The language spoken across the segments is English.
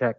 Check.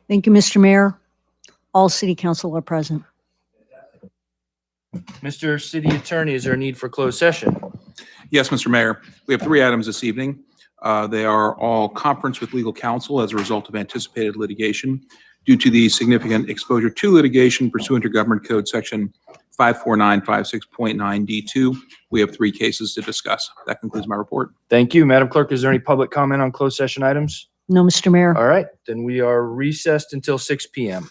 Thank you, Mr. Mayor. All city council are present. Mr. City Attorney, is there a need for closed session? Yes, Mr. Mayor. We have 3 items this evening. They are all conference with legal counsel as a result of anticipated litigation. Due to the significant exposure to litigation pursuant to Government Code Section 54956.9D2, we have 3 cases to discuss. That concludes my report. Thank you. Madam Clerk, is there any public comment on closed session items? No, Mr. Mayor. All right, then we are recessed until 6 p.m.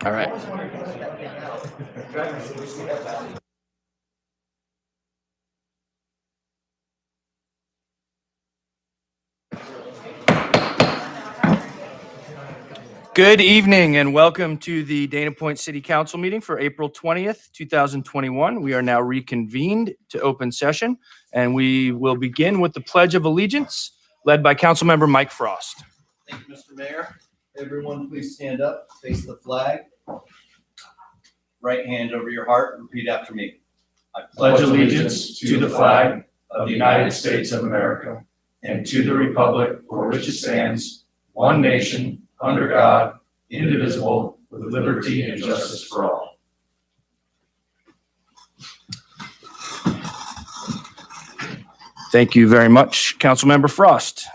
All right. Good evening and welcome to the Dana Point City Council meeting for April 20th, 2021. We are now reconvened to open session and we will begin with the Pledge of Allegiance led by Councilmember Mike Frost. Thank you, Mr. Mayor. Everyone, please stand up, face the flag. Right hand over your heart, repeat after me. I pledge allegiance to the flag of the United States of America and to the republic for which it stands, one nation, under God, indivisible, with liberty and justice for all. Thank you very much, Councilmember Frost.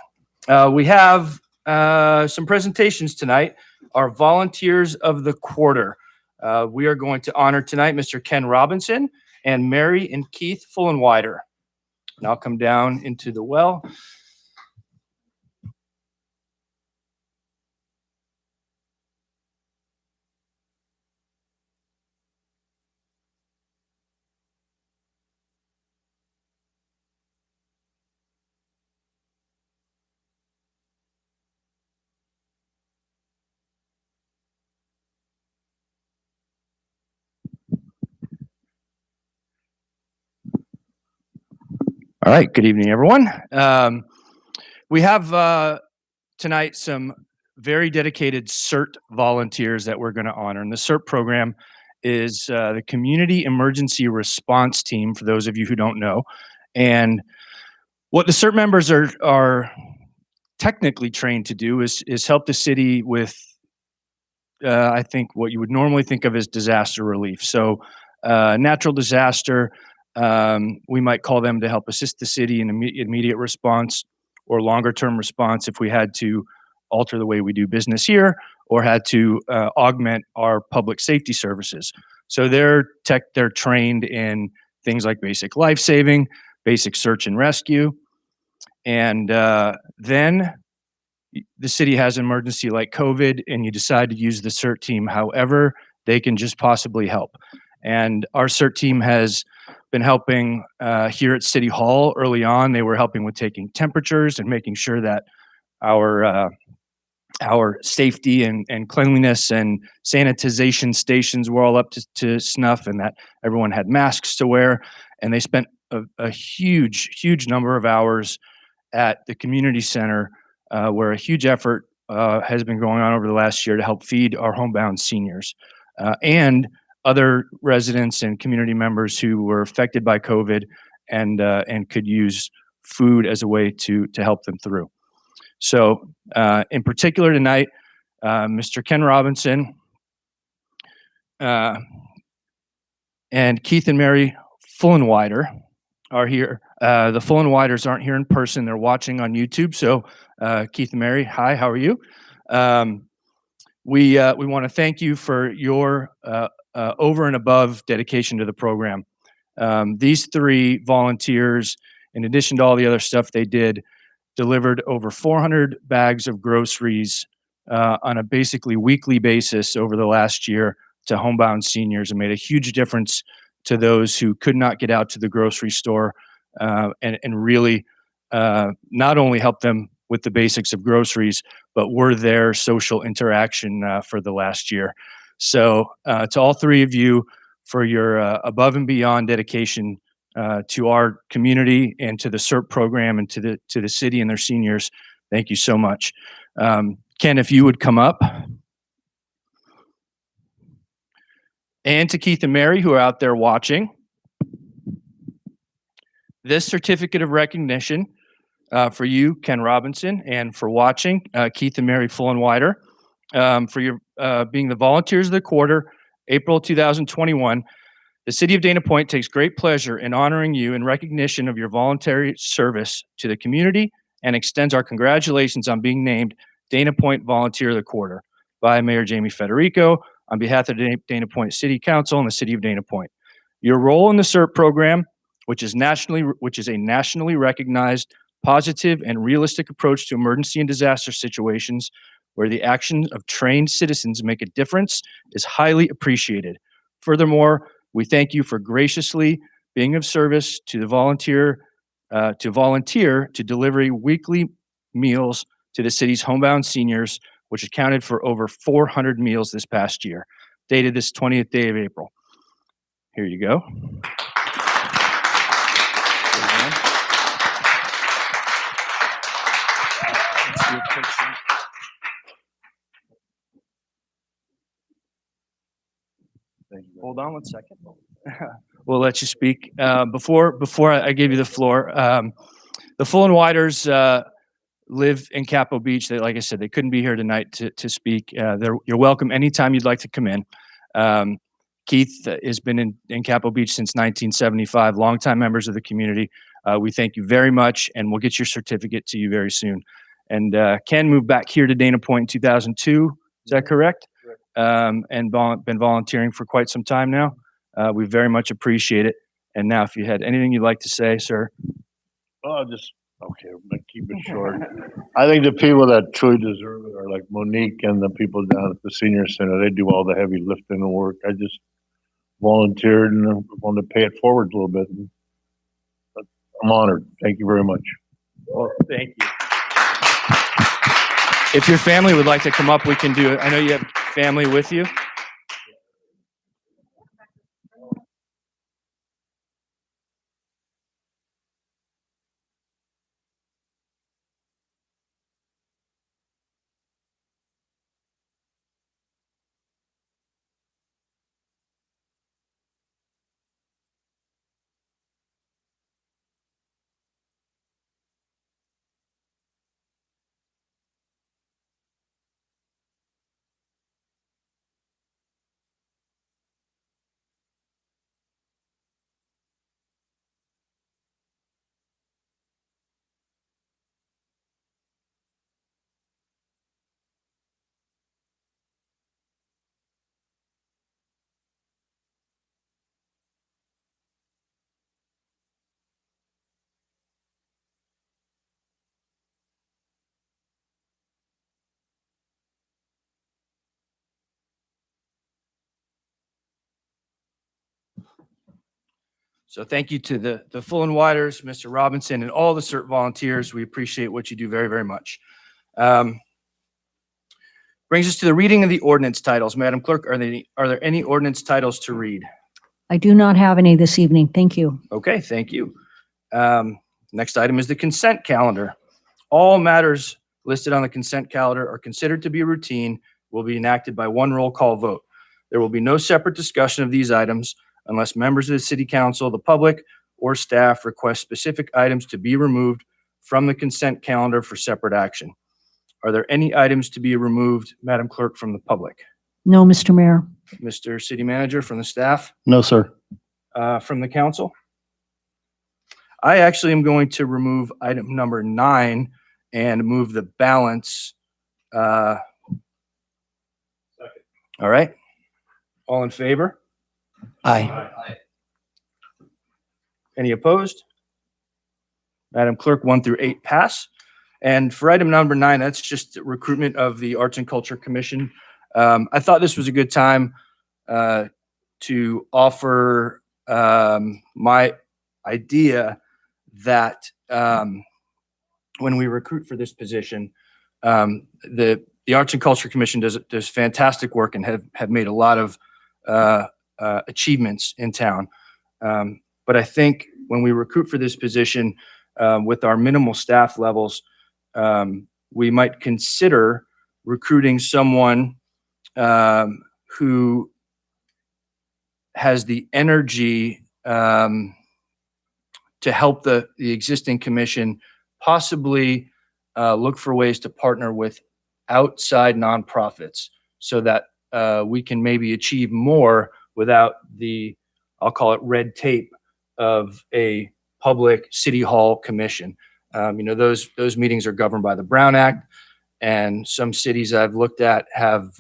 We have some presentations tonight. Our volunteers of the quarter. We are going to honor tonight Mr. Ken Robinson and Mary and Keith Fullenwider. And I'll come down into the well. All right, good evening, everyone. We have tonight some very dedicated CERT volunteers that we're going to honor. And the CERT program is the Community Emergency Response Team, for those of you who don't know. And what the CERT members are technically trained to do is help the city with, I think, what you would normally think of as disaster relief. So natural disaster, we might call them to help assist the city in immediate response or longer term response if we had to alter the way we do business here or had to augment our public safety services. So they're trained in things like basic life saving, basic search and rescue. And then the city has an emergency like COVID and you decide to use the CERT team however they can just possibly help. And our CERT team has been helping here at City Hall early on. They were helping with taking temperatures and making sure that our safety and cleanliness and sanitization stations were all up to snuff and that everyone had masks to wear. And they spent a huge number of hours at the community center where a huge effort has been going on over the last year to help feed our homebound seniors and other residents and community members who were affected by COVID and could use food as a way to help them through. So in particular tonight, Mr. Ken Robinson and Keith and Mary Fullenwider are here. The Fullenwiders aren't here in person. They're watching on YouTube. So Keith and Mary, hi, how are you? We want to thank you for your over and above dedication to the program. These three volunteers, in addition to all the other stuff they did, delivered over 400 bags of groceries on a basically weekly basis over the last year to homebound seniors and made a huge difference to those who could not get out to the grocery store and really not only help them with the basics of groceries, but were their social interaction for the last year. So to all three of you for your above and beyond dedication to our community and to the CERT program and to the city and their seniors, thank you so much. Ken, if you would come up. And to Keith and Mary, who are out there watching. This certificate of recognition for you, Ken Robinson, and for watching, Keith and Mary Fullenwider, for your being the volunteers of the quarter, April 2021. The City of Dana Point takes great pleasure in honoring you in recognition of your voluntary service to the community and extends our congratulations on being named Dana Point Volunteer of the Quarter by Mayor Jamie Federico on behalf of the Dana Point City Council and the City of Dana Point. Your role in the CERT program, which is a nationally recognized, positive, and realistic approach to emergency and disaster situations, where the actions of trained citizens make a difference is highly appreciated. Furthermore, we thank you for graciously being of service to the volunteer to deliver weekly meals to the city's homebound seniors, which accounted for over 400 meals this past year, dated this 20th day of April. Here you go. Hold on one second. We'll let you speak. Before I give you the floor, the Full and Widers live in Capo Beach. They, like I said, they couldn't be here tonight to speak. You're welcome anytime you'd like to come in. Keith has been in Capo Beach since 1975, longtime members of the community. We thank you very much, and we'll get your certificate to you very soon. And Ken moved back here to Dana Point in 2002. Is that correct? And been volunteering for quite some time now. We very much appreciate it. And now, if you had anything you'd like to say, sir. Well, okay, but keep it short. I think the people that truly deserve it are like Monique and the people down at the senior center. They do all the heavy lifting and work. I just volunteered and want to pay it forward a little bit. But I'm honored. Thank you very much. Well, thank you. If your family would like to come up, we can do it. I know you have family with you. So thank you to the Full and Widers, Mr. Robinson, and all the CERT volunteers. We appreciate what you do very, very much. Brings us to the reading of the ordinance titles. Madam Clerk, are there any ordinance titles to read? I do not have any this evening. Thank you. Okay, thank you. Next item is the consent calendar. All matters listed on the consent calendar are considered to be routine, will be enacted by one roll call vote. There will be no separate discussion of these items unless members of the city council, the public, or staff request specific items to be removed from the consent calendar for separate action. Are there any items to be removed, Madam Clerk, from the public? No, Mr. Mayor. Mr. City Manager, from the staff? No, sir. From the council? I actually am going to remove item number 9 and move the balance. All right. All in favor? Aye. Any opposed? Madam Clerk, 1 through 8 pass. And for item number 9, that's just the recruitment of the Arts and Culture Commission. I thought this was a good time to offer my idea that when we recruit for this position, the Arts and Culture Commission does fantastic work and have made a lot of achievements in town. But I think when we recruit for this position with our minimal staff levels, we might consider recruiting someone who has the energy to help the existing commission possibly look for ways to partner with outside nonprofits so that we can maybe achieve more without the, I'll call it red tape of a public city hall commission. Those meetings are governed by the Brown Act, and some cities I've looked at have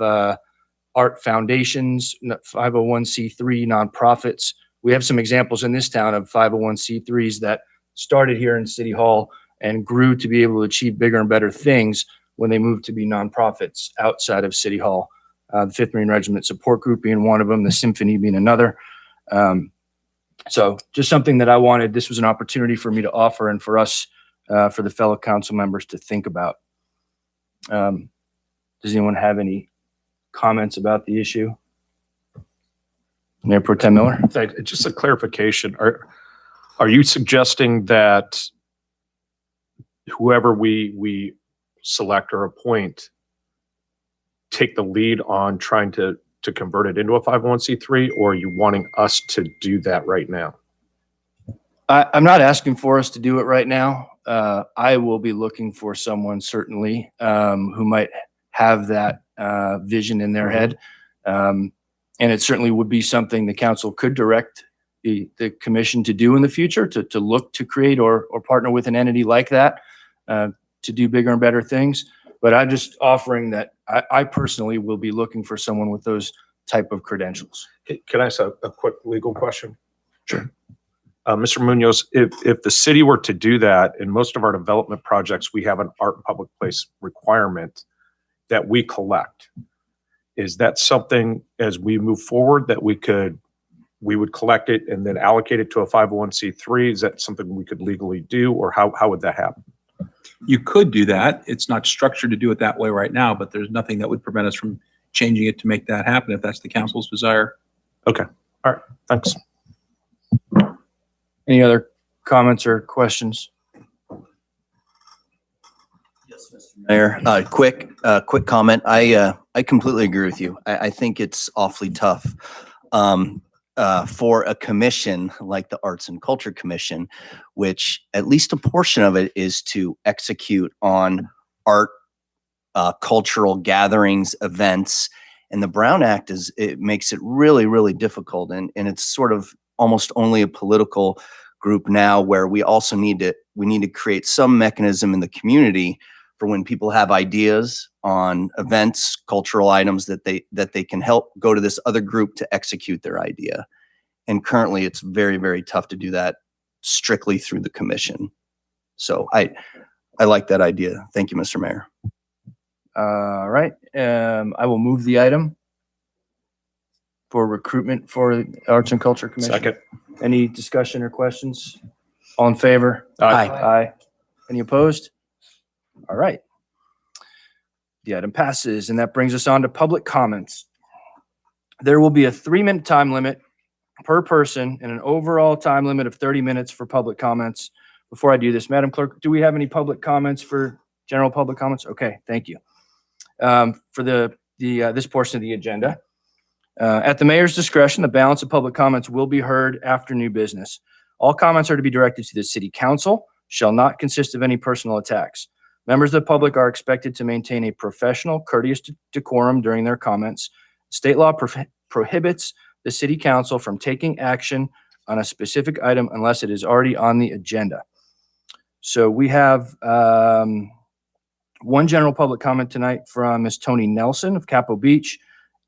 art foundations, 501c3 nonprofits. We have some examples in this town of 501c3s that started here in City Hall and grew to be able to achieve bigger and better things when they moved to be nonprofits outside of City Hall. The 5th Marine Regiment Support Group being one of them, the Symphony being another. So just something that I wanted, this was an opportunity for me to offer and for us, for the fellow council members to think about. Does anyone have any comments about the issue? Mayor Pro Tem Miller? Just a clarification. Are you suggesting that whoever we select or appoint take the lead on trying to convert it into a 501c3, or are you wanting us to do that right now? I'm not asking for us to do it right now. I will be looking for someone certainly who might have that vision in their head. And it certainly would be something the council could direct the commission to do in the future, to look to create or partner with an entity like that to do bigger and better things. But I'm just offering that I personally will be looking for someone with those type of credentials. Can I ask a quick legal question? Sure. Mr. Munoz, if the city were to do that, in most of our development projects, we have an art and public place requirement that we collect. Is that something as we move forward that we would collect it and then allocate it to a 501c3? Is that something we could legally do, or how would that happen? You could do that. It's not structured to do it that way right now, but there's nothing that would prevent us from changing it to make that happen if that's the council's desire. Okay. All right. Thanks. Any other comments or questions? Yes, Mr. Mayor. Quick comment. I completely agree with you. I think it's awfully tough for a commission like the Arts and Culture Commission, which at least a portion of it is to execute on art, cultural gatherings, events. And the Brown Act it makes it really, really difficult. And it's sort of almost only a political group now, where we also need to create some mechanism in the community for when people have ideas on events, cultural items, that they can help go to this other group to execute their idea. And currently it's very, very tough to do that strictly through the commission. So I like that idea. Thank you, Mr. Mayor. All right. I will move the item for recruitment for the Arts and Culture Commission. Second. Any discussion or questions? All in favor? Aye. Aye. Any opposed? All right. The item passes, and that brings us on to public comments. There will be a 3-minute time limit per person and an overall time limit of 30 minutes for public comments. Before I do this, Madam Clerk, do we have any public comments for general public comments? Okay, thank you. For this portion of the agenda, at the mayor's discretion, the balance of public comments will be heard after new business. All comments are to be directed to the city council, shall not consist of any personal attacks. Members of the public are expected to maintain a professional, courteous decorum during their comments. State law prohibits the city council from taking action on a specific item unless it is already on the agenda. So we have one general public comment tonight from Ms. Tony Nelson of Capo Beach,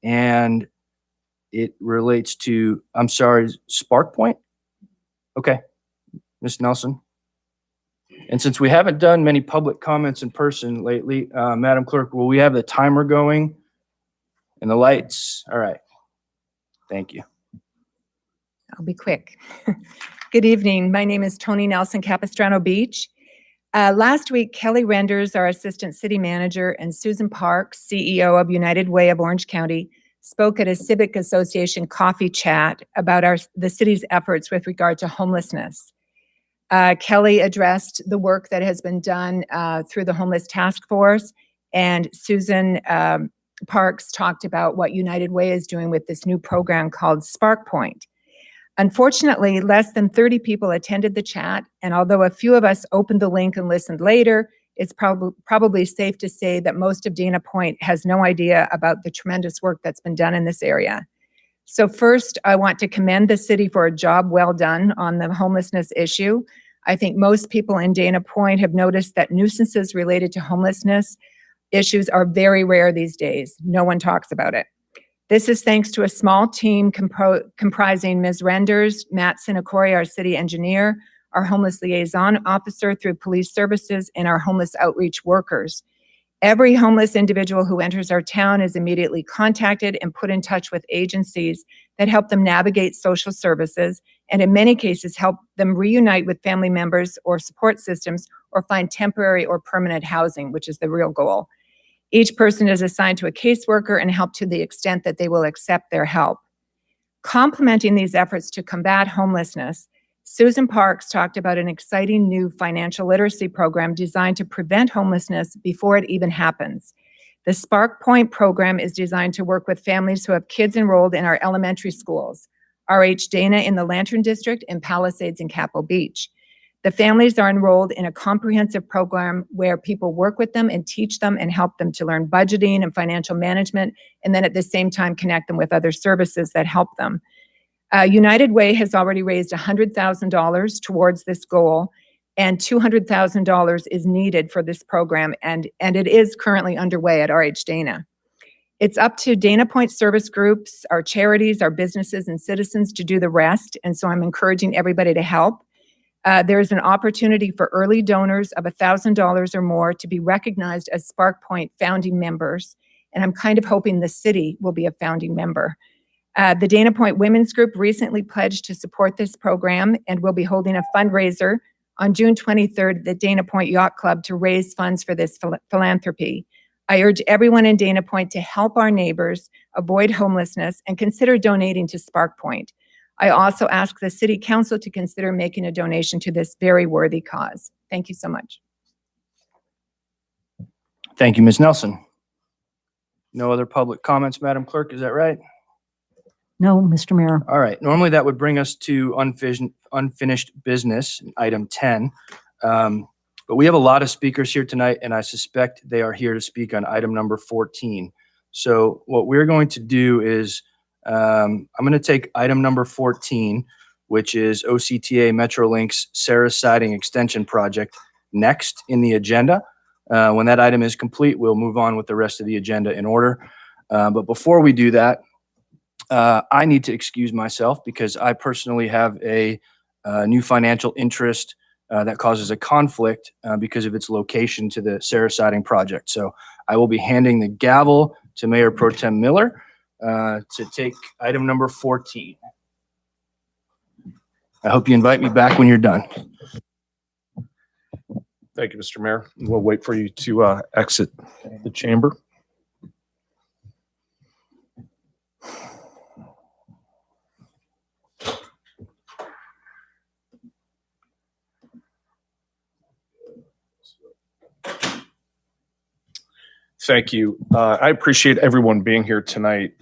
and it relates to, I'm sorry, Spark Point? Okay, Ms. Nelson. And since we haven't done many public comments in person lately, Madam Clerk, will we have the timer going and the lights? All right. Thank you. I'll be quick. Good evening. My name is Tony Nelson, Capistrano Beach. Last week, Kelly Renders, our Assistant City Manager, and Susan Parks, CEO of United Way of Orange County, spoke at a Civic Association coffee chat about the city's efforts with regard to homelessness. Kelly addressed the work that has been done through the Homeless Task Force, and Susan Parks talked about what United Way is doing with this new program called Spark Point. Unfortunately, less than 30 people attended the chat, and although a few of us opened the link and listened later, it's probably safe to say that most of Dana Point has no idea about the tremendous work that's been done in this area. So first, I want to commend the city for a job well done on the homelessness issue. I think most people in Dana Point have noticed that nuisances related to homelessness issues are very rare these days. No one talks about it. This is thanks to a small team comprising Ms. Renders, Matt Sinakori, our city engineer, our homeless liaison officer through police services, and our homeless outreach workers. Every homeless individual who enters our town is immediately contacted and put in touch with agencies that help them navigate social services, and in many cases help them reunite with family members or support systems or find temporary or permanent housing, which is the real goal. Each person is assigned to a caseworker and helped to the extent that they will accept their help. Complementing these efforts to combat homelessness, Susan Parks talked about an exciting new financial literacy program designed to prevent homelessness before it even happens. The Spark Point program is designed to work with families who have kids enrolled in our elementary schools, RH Dana in the Lantern District and Palisades in Capitol Beach. The families are enrolled in a comprehensive program where people work with them and teach them and help them to learn budgeting and financial management, and then at the same time connect them with other services that help them. United Way has already raised $100,000 towards this goal, and $200,000 is needed for this program, and it is currently underway at RH Dana. It's up to Dana Point service groups, our charities, our businesses, and citizens to do the rest, and so I'm encouraging everybody to help. There is an opportunity for early donors of $1,000 or more to be recognized as Spark Point founding members, and I'm kind of hoping the city will be a founding member. The Dana Point Women's Group recently pledged to support this program and will be holding a fundraiser on June 23rd at the Dana Point Yacht Club to raise funds for this philanthropy. I urge everyone in Dana Point to help our neighbors avoid homelessness and consider donating to Spark Point. I also ask the City Council to consider making a donation to this very worthy cause. Thank you so much. Thank you, Ms. Nelson. No other public comments, Madam Clerk, is that right? No, Mr. Mayor. All right, normally that would bring us to unfinished business, item 10. But we have a lot of speakers here tonight, and I suspect they are here to speak on item number 14. So what we're going to do is I'm going to take item number 14, which is OCTA Metrolink's Sarah Siding Extension Project, next in the agenda. When that item is complete, we'll move on with the rest of the agenda in order. But before we do that, I need to excuse myself because I personally have a new financial interest that causes a conflict because of its location to the Sarah Siding project. So I will be handing the gavel to Mayor Pro Tem Miller to take item number 14. I hope you invite me back when you're done. Thank you, Mr. Mayor. We'll wait for you to exit the chamber. Thank you. I appreciate everyone being here tonight.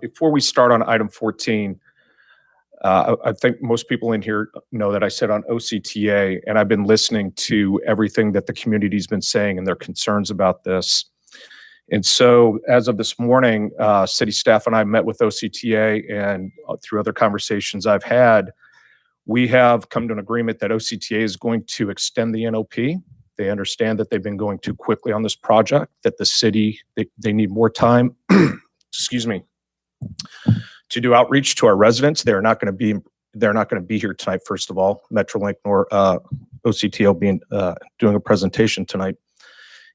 Before we start on item 14, I think most people in here know that I sit on OCTA, and I've been listening to everything that the community's been saying and their concerns about this. And so as of this morning, city staff and I met with OCTA, and through other conversations I've had, we have come to an agreement that OCTA is going to extend the NOP. They understand that they've been going too quickly on this project, that the city, they need more time, excuse me, to do outreach to our residents. They're not going to be here tonight, first of all. Metrolink nor OCTA will be doing a presentation tonight.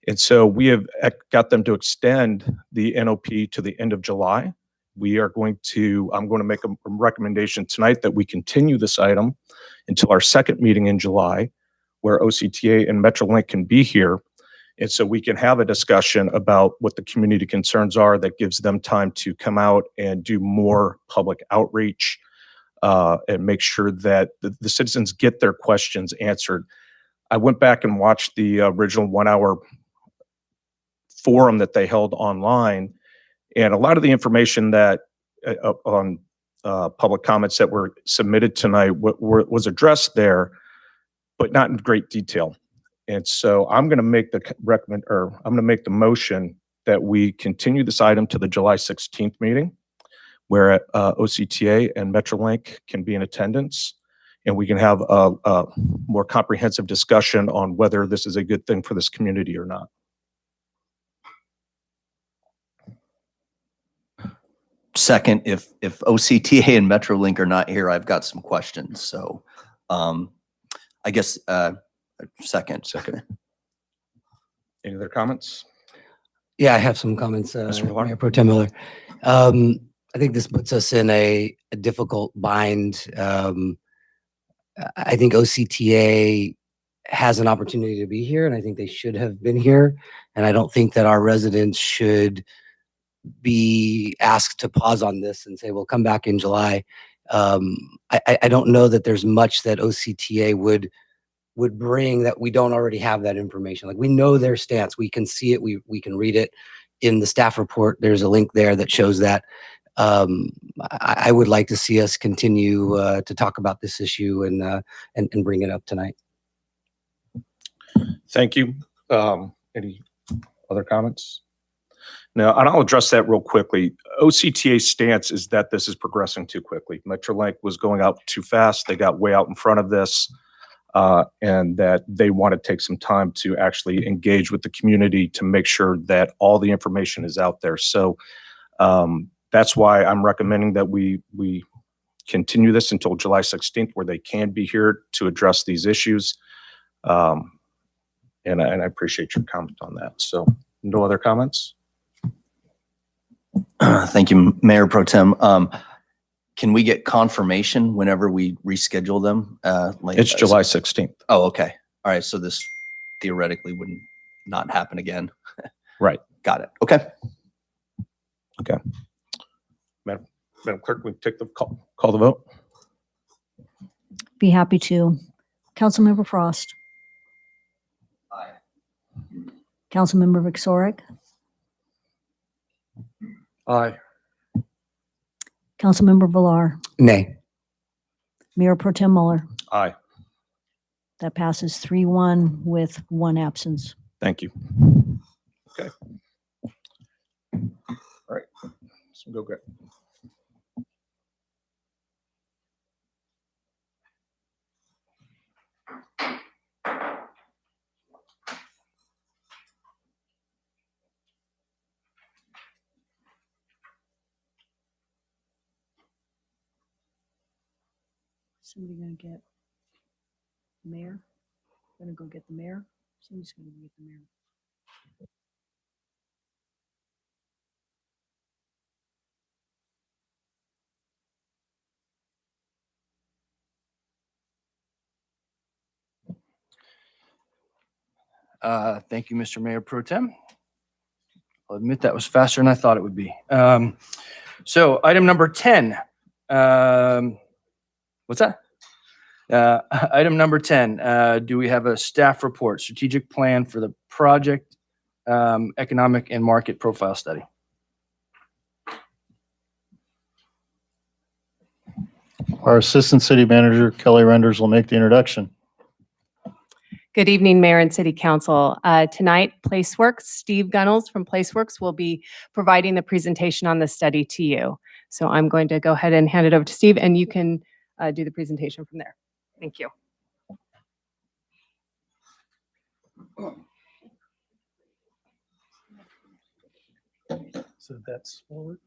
And so we have got them to extend the NOP to the end of July. I'm going to make a recommendation tonight that we continue this item until our second meeting in July, where OCTA and Metrolink can be here. And so we can have a discussion about what the community concerns are that gives them time to come out and do more public outreach and make sure that the citizens get their questions answered. I went back and watched the original 1-hour forum that they held online, and a lot of the information that on public comments that were submitted tonight was addressed there, but not in great detail. And so I'm going to make the motion that we continue this item to the July 16th meeting, where OCTA and Metrolink can be in attendance, and we can have a more comprehensive discussion on whether this is a good thing for this community or not. Second, if OCTA and Metrolink are not here, I've got some questions. So I guess second. Any other comments? Yeah, I have some comments, Mr. Villar? Mayor Pro Tem Miller. I think this puts us in a difficult bind. I think OCTA has an opportunity to be here, and I think they should have been here. And I don't think that our residents should be asked to pause on this and say, "We'll come back in July." I don't know that there's much that OCTA would bring that we don't already have that information. Like, we know their stance. We can see it. We can read it in the staff report. There's a link there that shows that. I would like to see us continue to talk about this issue and bring it up tonight. Thank you. Any other comments? No, and I'll address that real quickly. OCTA's stance is that this is progressing too quickly. Metrolink was going out too fast. They got way out in front of this, and that they want to take some time to actually engage with the community to make sure that all the information is out there. So that's why I'm recommending that we continue this until July 16th, where they can be here to address these issues. And I appreciate your comment on that. So no other comments? Thank you, Mayor Pro Tem. Can we get confirmation whenever we reschedule them? It's July 16th. Oh, okay. All right. So this theoretically wouldn't not happen again. Right. Got it. Okay. Okay. Madam Clerk, we take the call the vote. Be happy to. Councilmember Frost. Aye. Councilmember Vixoric. Aye. Councilmember Villar. Nay. Mayor Pro Tem Mueller. Aye. That passes 3-1 with 1 absence. Thank you. Okay. All right. So go get. Somebody gonna get the mayor? Gonna go get the mayor? Somebody's gonna go get the mayor. Thank you, Mr. Mayor Pro Tem. I'll admit that was faster than I thought it would be. So item number 10. What's that? Item number 10, do we have a staff report, strategic plan for the project, economic and market profile study? Our Assistant City Manager, Kelly Renders, will make the introduction. Good evening, Mayor and City Council. Tonight, PlaceWorks, Steve Gunnels from PlaceWorks will be providing the presentation on the study to you. So I'm going to go ahead and hand it over to Steve, and you can do the presentation from there. Thank you. So that's forward.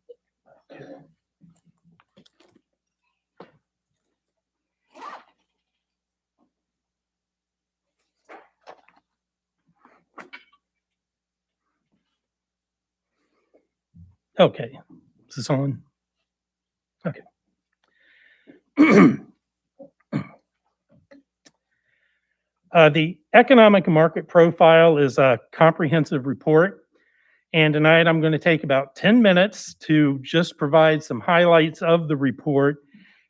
Okay, is this on? Okay. The economic market profile is a comprehensive report. And tonight I'm going to take about 10 minutes to just provide some highlights of the report.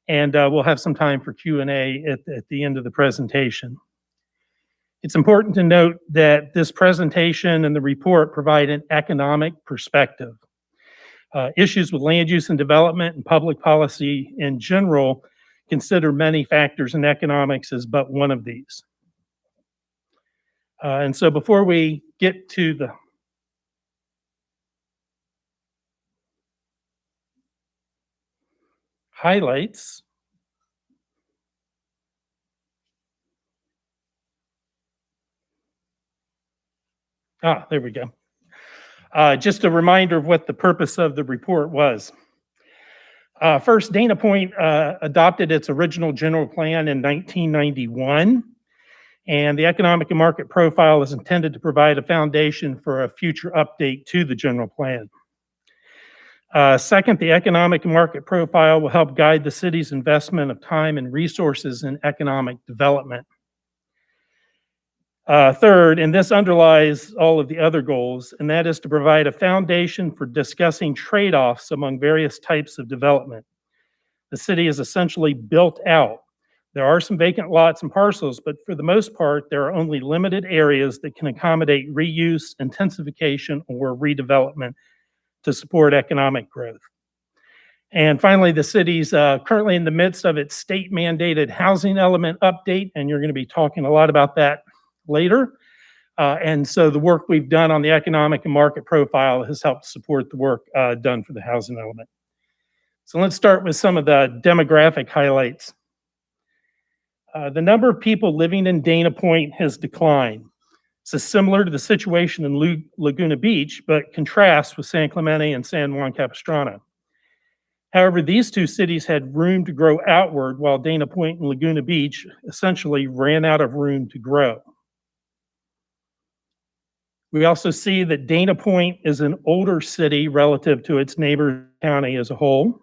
And we'll have some time for Q&A at the end of the presentation. It's important to note that this presentation and the report provide an economic perspective. Issues with land use and development and public policy in general consider many factors in economics as but one of these. And so before we get to the highlights, there we go. Just a reminder of what the purpose of the report was. First, Dana Point adopted its original general plan in 1991. And the economic and market profile is intended to provide a foundation for a future update to the general plan. Second, the economic and market profile will help guide the city's investment of time and resources in economic development. Third, and this underlies all of the other goals, and that is to provide a foundation for discussing trade-offs among various types of development. The city is essentially built out. There are some vacant lots and parcels, but for the most part, there are only limited areas that can accommodate reuse, intensification, or redevelopment to support economic growth. And finally, the city's currently in the midst of its state-mandated housing element update, and you're going to be talking a lot about that later. And so the work we've done on the economic and market profile has helped support the work done for the housing element. So let's start with some of the demographic highlights. The number of people living in Dana Point has declined. This is similar to the situation in Laguna Beach, but contrasts with San Clemente and San Juan Capistrano. However, these two cities had room to grow outward, while Dana Point and Laguna Beach essentially ran out of room to grow. We also see that Dana Point is an older city relative to its neighbor county as a whole.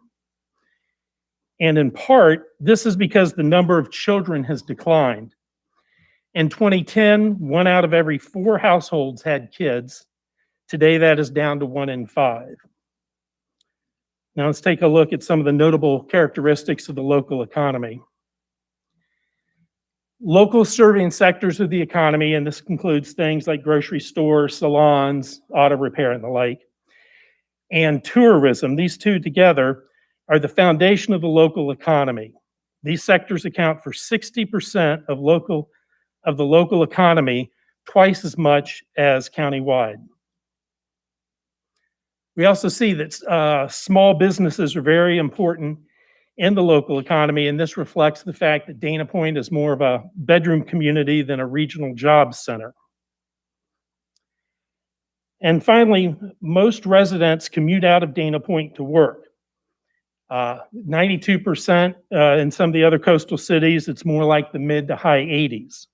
And in part, this is because the number of children has declined. In 2010, 1 out of every 4 households had kids. Today, that is down to 1 in 5. Now let's take a look at some of the notable characteristics of the local economy. Local serving sectors of the economy, and this includes things like grocery stores, salons, auto repair, and the like, and tourism, these two together are the foundation of the local economy. These sectors account for 60% of the local economy, twice as much as countywide. We also see that small businesses are very important in the local economy, and this reflects the fact that Dana Point is more of a bedroom community than a regional jobs center. And finally, most residents commute out of Dana Point to work. 92% in some of the other coastal cities, it's more like the mid to high 80s.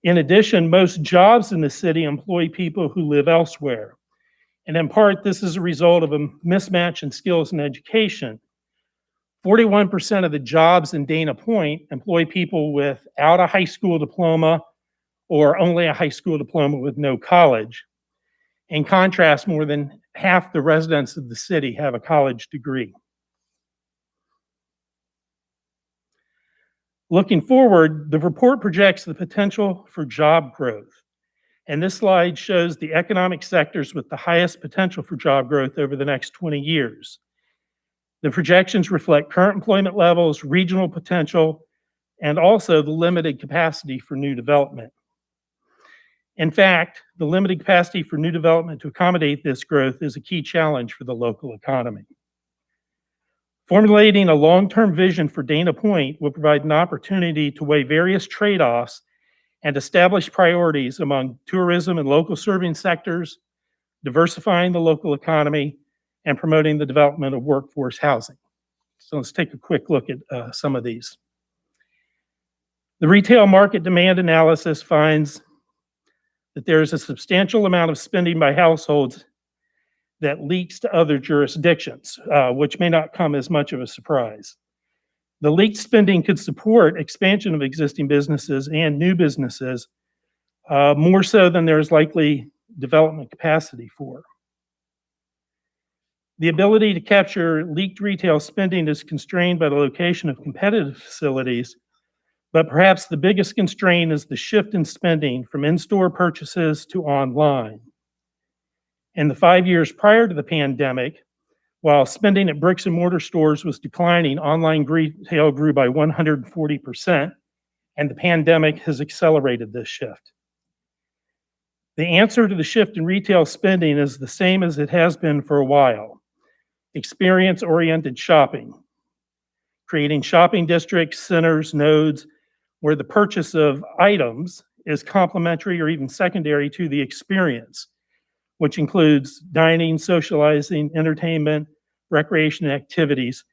In addition, most jobs in the city employ people who live elsewhere. And in part, this is a result of a mismatch in skills and education. 41% of the jobs in Dana Point employ people without a high school diploma or only a high school diploma with no college. In contrast, more than half the residents of the city have a college degree. Looking forward, the report projects the potential for job growth. And this slide shows the economic sectors with the highest potential for job growth over the next 20 years. The projections reflect current employment levels, regional potential, and also the limited capacity for new development. In fact, the limited capacity for new development to accommodate this growth is a key challenge for the local economy. Formulating a long-term vision for Dana Point will provide an opportunity to weigh various trade-offs and establish priorities among tourism and local serving sectors, diversifying the local economy, and promoting the development of workforce housing. So let's take a quick look at some of these. The retail market demand analysis finds that there is a substantial amount of spending by households that leaks to other jurisdictions, which may not come as much of a surprise. The leaked spending could support expansion of existing businesses and new businesses, more so than there is likely development capacity for. The ability to capture leaked retail spending is constrained by the location of competitive facilities, but perhaps the biggest constraint is the shift in spending from in-store purchases to online. In the 5 years prior to the pandemic, while spending at bricks and mortar stores was declining, online retail grew by 140%, and the pandemic has accelerated this shift. The answer to the shift in retail spending is the same as it has been for a while: experience-oriented shopping, creating shopping districts, centers, nodes, where the purchase of items is complementary or even secondary to the experience, which includes dining, socializing, entertainment, recreation, and activities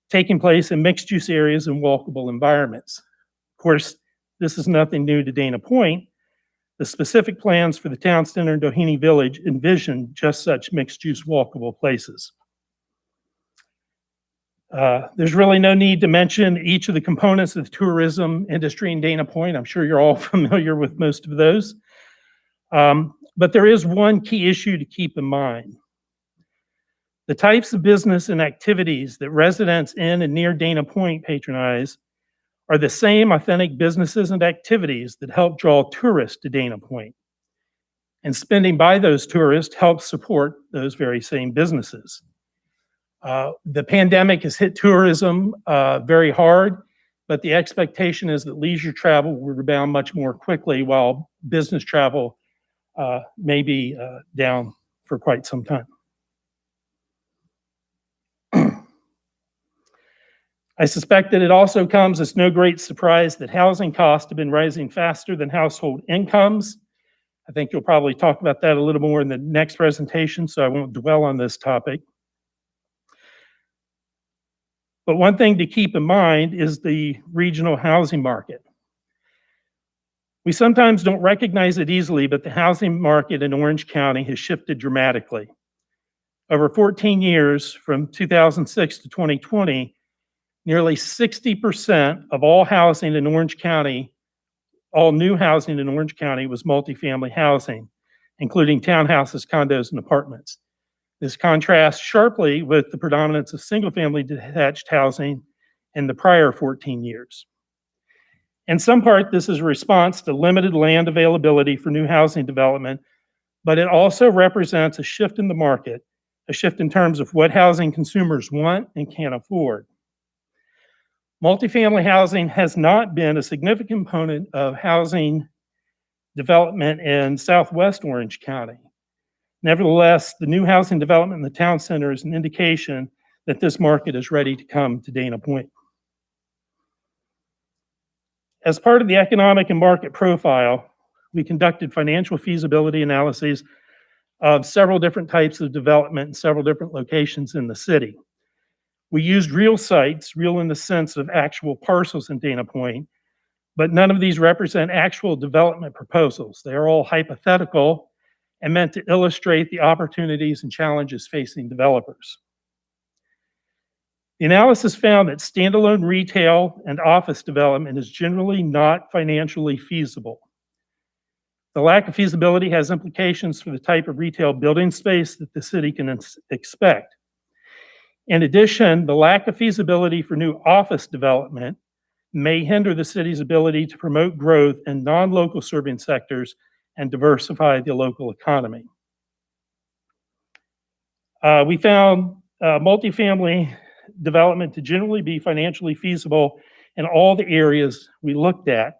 taking place in mixed-use areas and walkable environments. Of course, this is nothing new to Dana Point. The specific plans for the town center and Doheny Village envision just such mixed-use walkable places. There's really no need to mention each of the components of the tourism industry in Dana Point. I'm sure you're all familiar with most of those. But there is one key issue to keep in mind. The types of business and activities that residents in and near Dana Point patronize are the same authentic businesses and activities that help draw tourists to Dana Point. And spending by those tourists helps support those very same businesses. The pandemic has hit tourism very hard, but the expectation is that leisure travel will rebound much more quickly, while business travel may be down for quite some time. I suspect that it also comes as no great surprise that housing costs have been rising faster than household incomes. I think you'll probably talk about that a little more in the next presentation, so I won't dwell on this topic. But one thing to keep in mind is the regional housing market. We sometimes don't recognize it easily, but the housing market in Orange County has shifted dramatically. Over 14 years, from 2006 to 2020, nearly 60% of all housing in Orange County, all new housing in Orange County, was multifamily housing, including townhouses, condos, and apartments. This contrasts sharply with the predominance of single-family detached housing in the prior 14 years. In some part, this is a response to limited land availability for new housing development, but it also represents a shift in the market, a shift in terms of what housing consumers want and can afford. Multifamily housing has not been a significant component of housing development in Southwest Orange County. Nevertheless, the new housing development in the town center is an indication that this market is ready to come to Dana Point. As part of the economic and market profile, we conducted financial feasibility analyses of several different types of development in several different locations in the city. We used real sites, real in the sense of actual parcels in Dana Point, but none of these represent actual development proposals. They are all hypothetical and meant to illustrate the opportunities and challenges facing developers. The analysis found that standalone retail and office development is generally not financially feasible. The lack of feasibility has implications for the type of retail building space that the city can expect. In addition, the lack of feasibility for new office development may hinder the city's ability to promote growth in non-local serving sectors and diversify the local economy. We found multifamily development to generally be financially feasible in all the areas we looked at.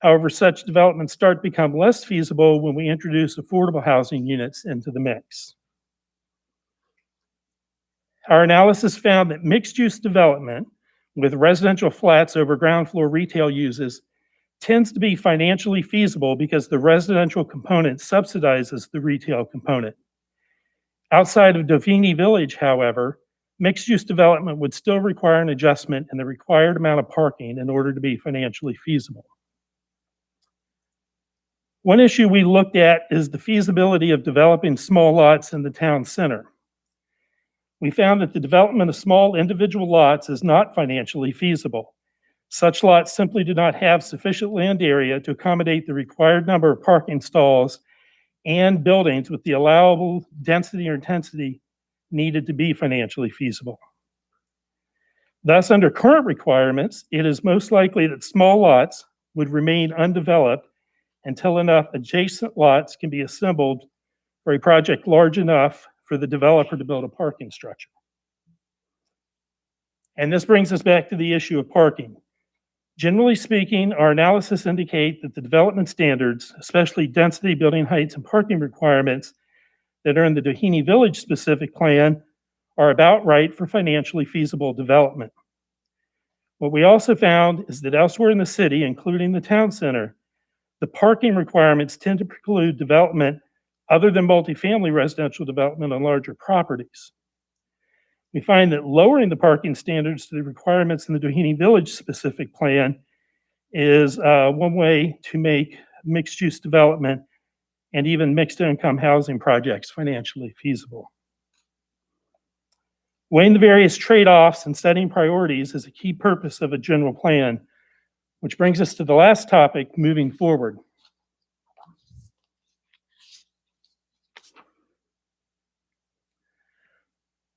However, such developments start to become less feasible when we introduce affordable housing units into the mix. Our analysis found that mixed-use development with residential flats over ground floor retail uses tends to be financially feasible because the residential component subsidizes the retail component. Outside of Doheny Village, however, mixed-use development would still require an adjustment in the required amount of parking in order to be financially feasible. One issue we looked at is the feasibility of developing small lots in the town center. We found that the development of small individual lots is not financially feasible. Such lots simply do not have sufficient land area to accommodate the required number of parking stalls and buildings with the allowable density or intensity needed to be financially feasible. Thus, under current requirements, it is most likely that small lots would remain undeveloped until enough adjacent lots can be assembled for a project large enough for the developer to build a parking structure. And this brings us back to the issue of parking. Generally speaking, our analysis indicate that the development standards, especially density, building heights, and parking requirements that are in the Doheny Village specific plan are about right for financially feasible development. What we also found is that elsewhere in the city, including the town center, the parking requirements tend to preclude development other than multifamily residential development on larger properties. We find that lowering the parking standards to the requirements in the Doheny Village specific plan is one way to make mixed-use development and even mixed-income housing projects financially feasible. Weighing the various trade-offs and setting priorities is a key purpose of a general plan, which brings us to the last topic, moving forward.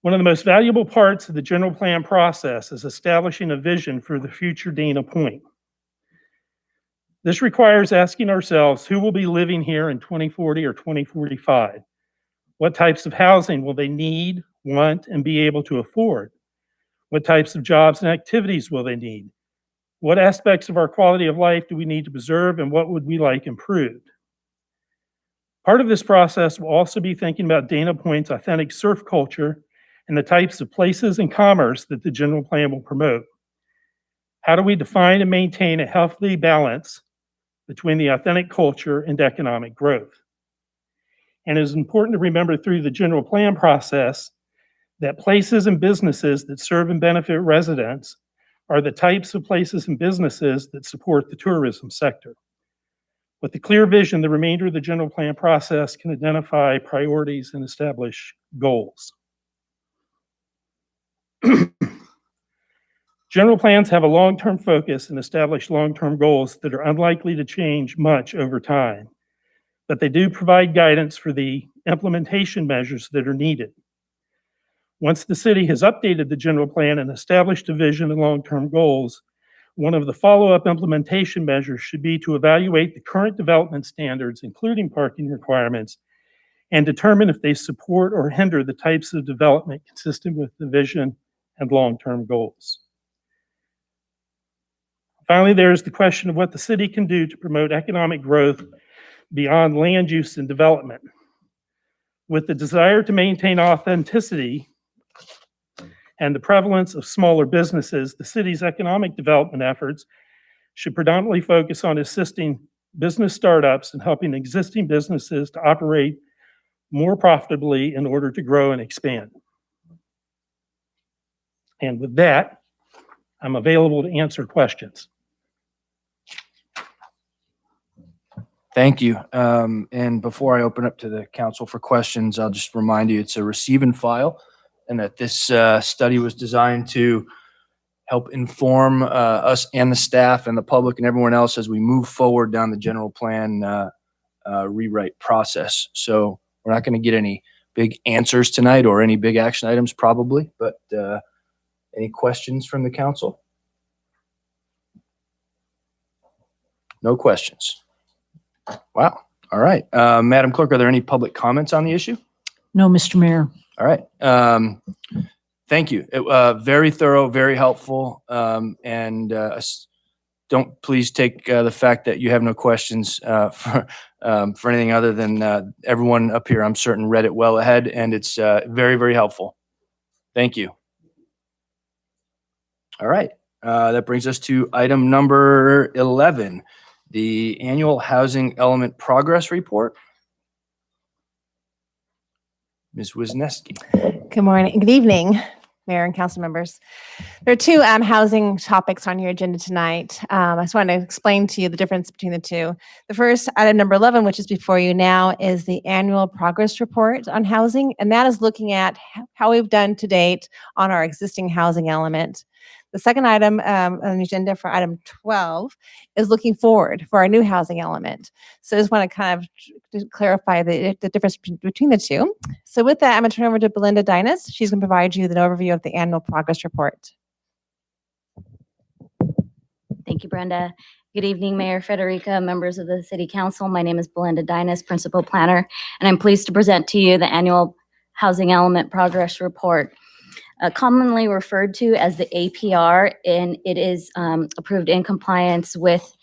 One of the most valuable parts of the general plan process is establishing a vision for the future Dana Point. This requires asking ourselves who will be living here in 2040 or 2045. What types of housing will they need, want, and be able to afford? What types of jobs and activities will they need? What aspects of our quality of life do we need to preserve, and what would we like improved? Part of this process will also be thinking about Dana Point's authentic surf culture and the types of places and commerce that the general plan will promote. How do we define and maintain a healthy balance between the authentic culture and economic growth? And it is important to remember through the general plan process that places and businesses that serve and benefit residents are the types of places and businesses that support the tourism sector. With a clear vision, the remainder of the general plan process can identify priorities and establish goals. General plans have a long-term focus and establish long-term goals that are unlikely to change much over time, but they do provide guidance for the implementation measures that are needed. Once the city has updated the general plan and established a vision and long-term goals, one of the follow-up implementation measures should be to evaluate the current development standards, including parking requirements, and determine if they support or hinder the types of development consistent with the vision and long-term goals. Finally, there's the question of what the city can do to promote economic growth beyond land use and development. With the desire to maintain authenticity and the prevalence of smaller businesses, the city's economic development efforts should predominantly focus on assisting business startups and helping existing businesses to operate more profitably in order to grow and expand. And with that, I'm available to answer questions. Thank you. And before I open up to the council for questions, I'll just remind you it's a receive and file, and that this study was designed to help inform us and the staff and the public and everyone else as we move forward down the general plan rewrite process. So we're not going to get any big answers tonight or any big action items probably, but any questions from the council? No questions. Wow. All right. Madam Clerk, are there any public comments on the issue? No, Mr. Mayor. All right. Thank you. Very thorough, very helpful. Don't please take the fact that you have no questions for anything other than everyone up here, I'm certain, read it well ahead, and it's very, very helpful. Thank you. All right. That brings us to item number 11, the annual housing element progress report. Ms. Wisniewski. Good morning, good evening, Mayor and council members. There are two housing topics on your agenda tonight. I just want to explain to you the difference between the two. The first, item number 11, which is before you now, is the annual progress report on housing, and that is looking at how we've done to date on our existing housing element. The second item on the agenda for item 12 is looking forward for our new housing element. So I just want to kind of clarify the difference between the two. So with that, I'm going to turn over to Belinda Dinas. She's going to provide you with an overview of the annual progress report. Thank you, Brenda. Good evening, Mayor Federica, members of the City Council. My name is Belinda Dinas, Principal Planner, and I'm pleased to present to you the annual Housing Element Progress Report. Commonly referred to as the APR, and it is approved in compliance with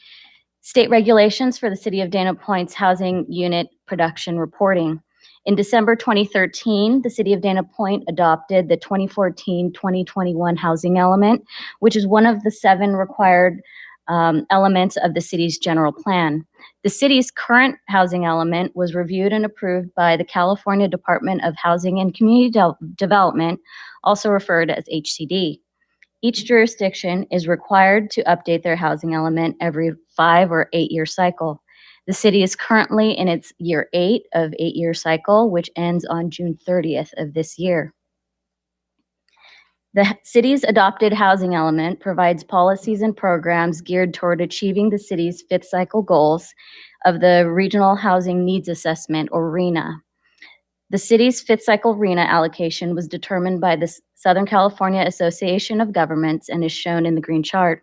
state regulations for the City of Dana Point's housing unit production reporting. In December 2013, the City of Dana Point adopted the 2014-2021 housing element, which is one of the 7 required elements of the city's general plan. The city's current housing element was reviewed and approved by the California Department of Housing and Community Development, also referred as HCD. Each jurisdiction is required to update their housing element every 5 or 8 year cycle. The city is currently in its year 8 of 8-year cycle, which ends on June 30th of this year. The city's adopted housing element provides policies and programs geared toward achieving the city's 5th cycle goals of the Regional Housing Needs Assessment, or RHNA. The city's 5th cycle RHNA allocation was determined by the Southern California Association of Governments and is shown in the green chart.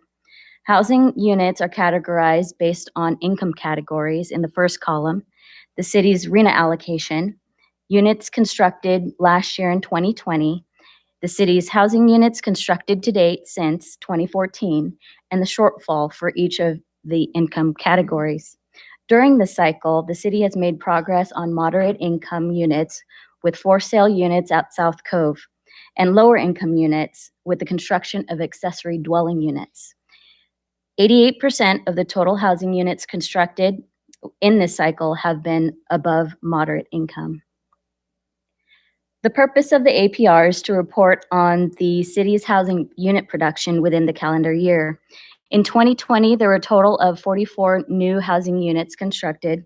Housing units are categorized based on income categories in the first column, the city's RHNA allocation, units constructed last year in 2020, the city's housing units constructed to date since 2014, and the shortfall for each of the income categories. During the cycle, the city has made progress on moderate income units with for sale units at South Cove, and lower income units with the construction of accessory dwelling units. 88% of the total housing units constructed in this cycle have been above moderate income. The purpose of the APR is to report on the city's housing unit production within the calendar year. In 2020, there were a total of 44 new housing units constructed.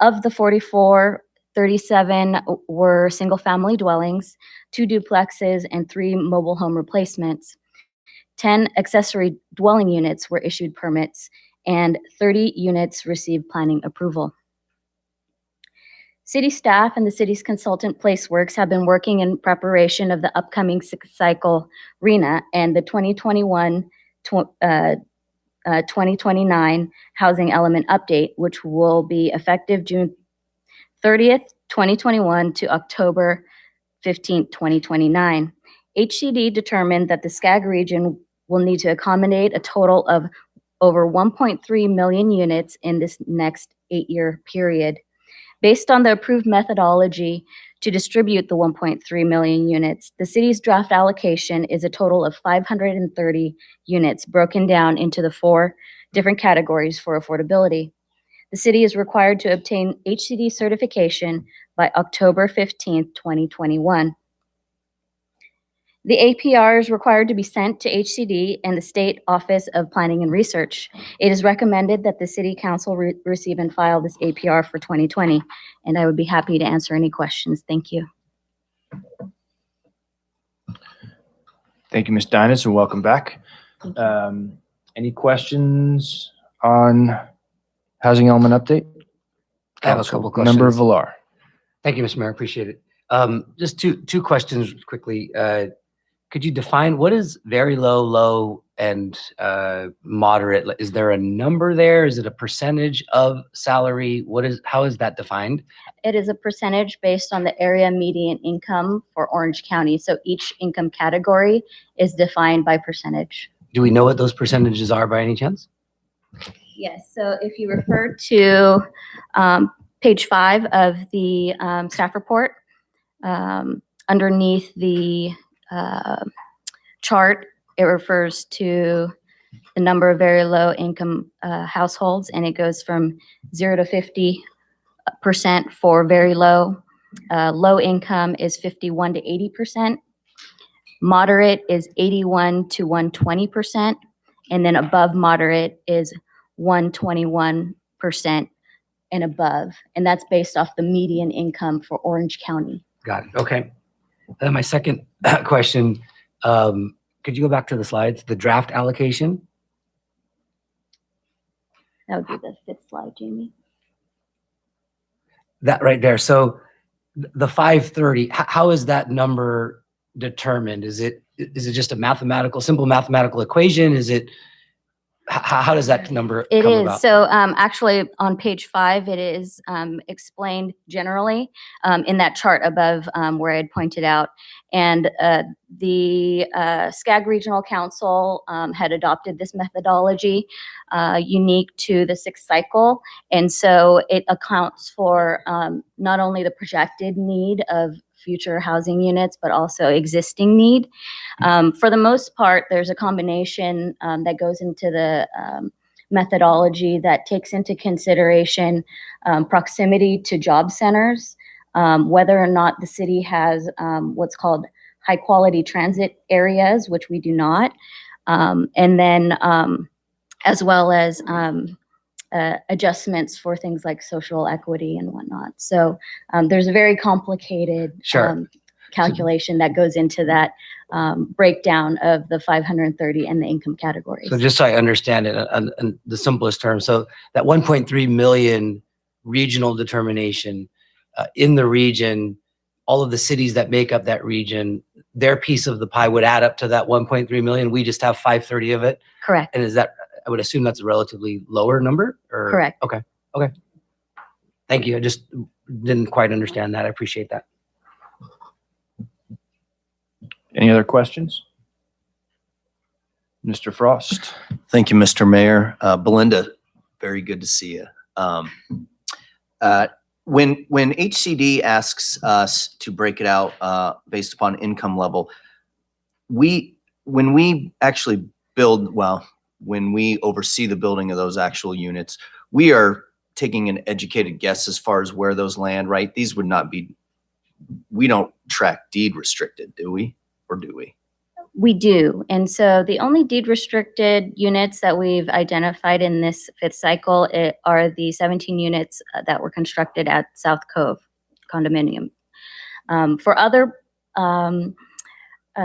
Of the 44, 37 were single-family dwellings, 2 duplexes, and 3 mobile home replacements. 10 accessory dwelling units were issued permits, and 30 units received planning approval. City staff and the city's consultant PlaceWorks have been working in preparation of the upcoming 6th cycle RHNA and the 2029 housing element update, which will be effective June 30th, 2021 to October 15th, 2029. HCD determined that the SCAG region will need to accommodate a total of over 1.3 million units in this next 8-year period. Based on the approved methodology to distribute the 1.3 million units, the city's draft allocation is a total of 530 units broken down into the 4 different categories for affordability. The city is required to obtain HCD certification by October 15th, 2021. The APR is required to be sent to HCD and the State Office of Planning and Research. It is recommended that the City Council receive and file this APR for 2020, and I would be happy to answer any questions. Thank you. Thank you, Ms. Dinas, and welcome back. Any questions on housing element update? I have a couple questions. Member Villar. Thank you, Mr. Mayor. Appreciate it. Just two questions quickly. Could you define what is very low, low, and moderate? Is there a number there? Is it a percentage of salary? How is that defined? It is a percentage based on the area median income for Orange County. So each income category is defined by percentage. Do we know what those percentages are by any chance? Yes, so if you refer to page 5 of the staff report, underneath the chart, it refers to the number of very low income households, and it goes from 0 to 50% for very low. Low income is 51 to 80%. Moderate is 81 to 120%, and then above moderate is 121% and above, and that's based off the median income for Orange County. Got it. Okay. Then my second question, could you go back to the slides? The draft allocation? That would be the 5th slide, Jamie. That right there. So the 530, how is that number determined? Is it just a simple mathematical equation? Is it, how does that number It come is. about? So actually on page 5, it is explained generally in that chart above where I had pointed out. And the SCAG Regional Council had adopted this methodology unique to the 6th cycle. And so it accounts for not only the projected need of future housing units, but also existing need. For the most part, there's a combination that goes into the methodology that takes into consideration proximity to job centers, whether or not the city has what's called high quality transit areas, which we do not. And then as well as adjustments for things like social equity and whatnot. So there's a very complicated Sure. calculation that goes into that breakdown of the 530 and the income categories. So just so I understand it in the simplest terms, so that 1.3 million regional determination in the region, all of the cities that make up that region, their piece of the pie would add up to that 1.3 million. We just have 530 of it. Correct. And is that, I would assume that's a relatively lower number or? Correct. Okay. Okay. Thank you. I just didn't quite understand that. I appreciate that. Any other questions? Mr. Frost? Thank you, Mr. Mayor. Belinda, very good to see you. When HCD asks us to break it out based upon income level, when we actually build, well, when we oversee the building of those actual units, we are taking an educated guess as far as where those land, right? These would not be, we don't track deed restricted, do we? Or do we? We do. And so the only deed restricted units that we've identified in this fifth cycle are the 17 units that were constructed at South Cove condominium. For other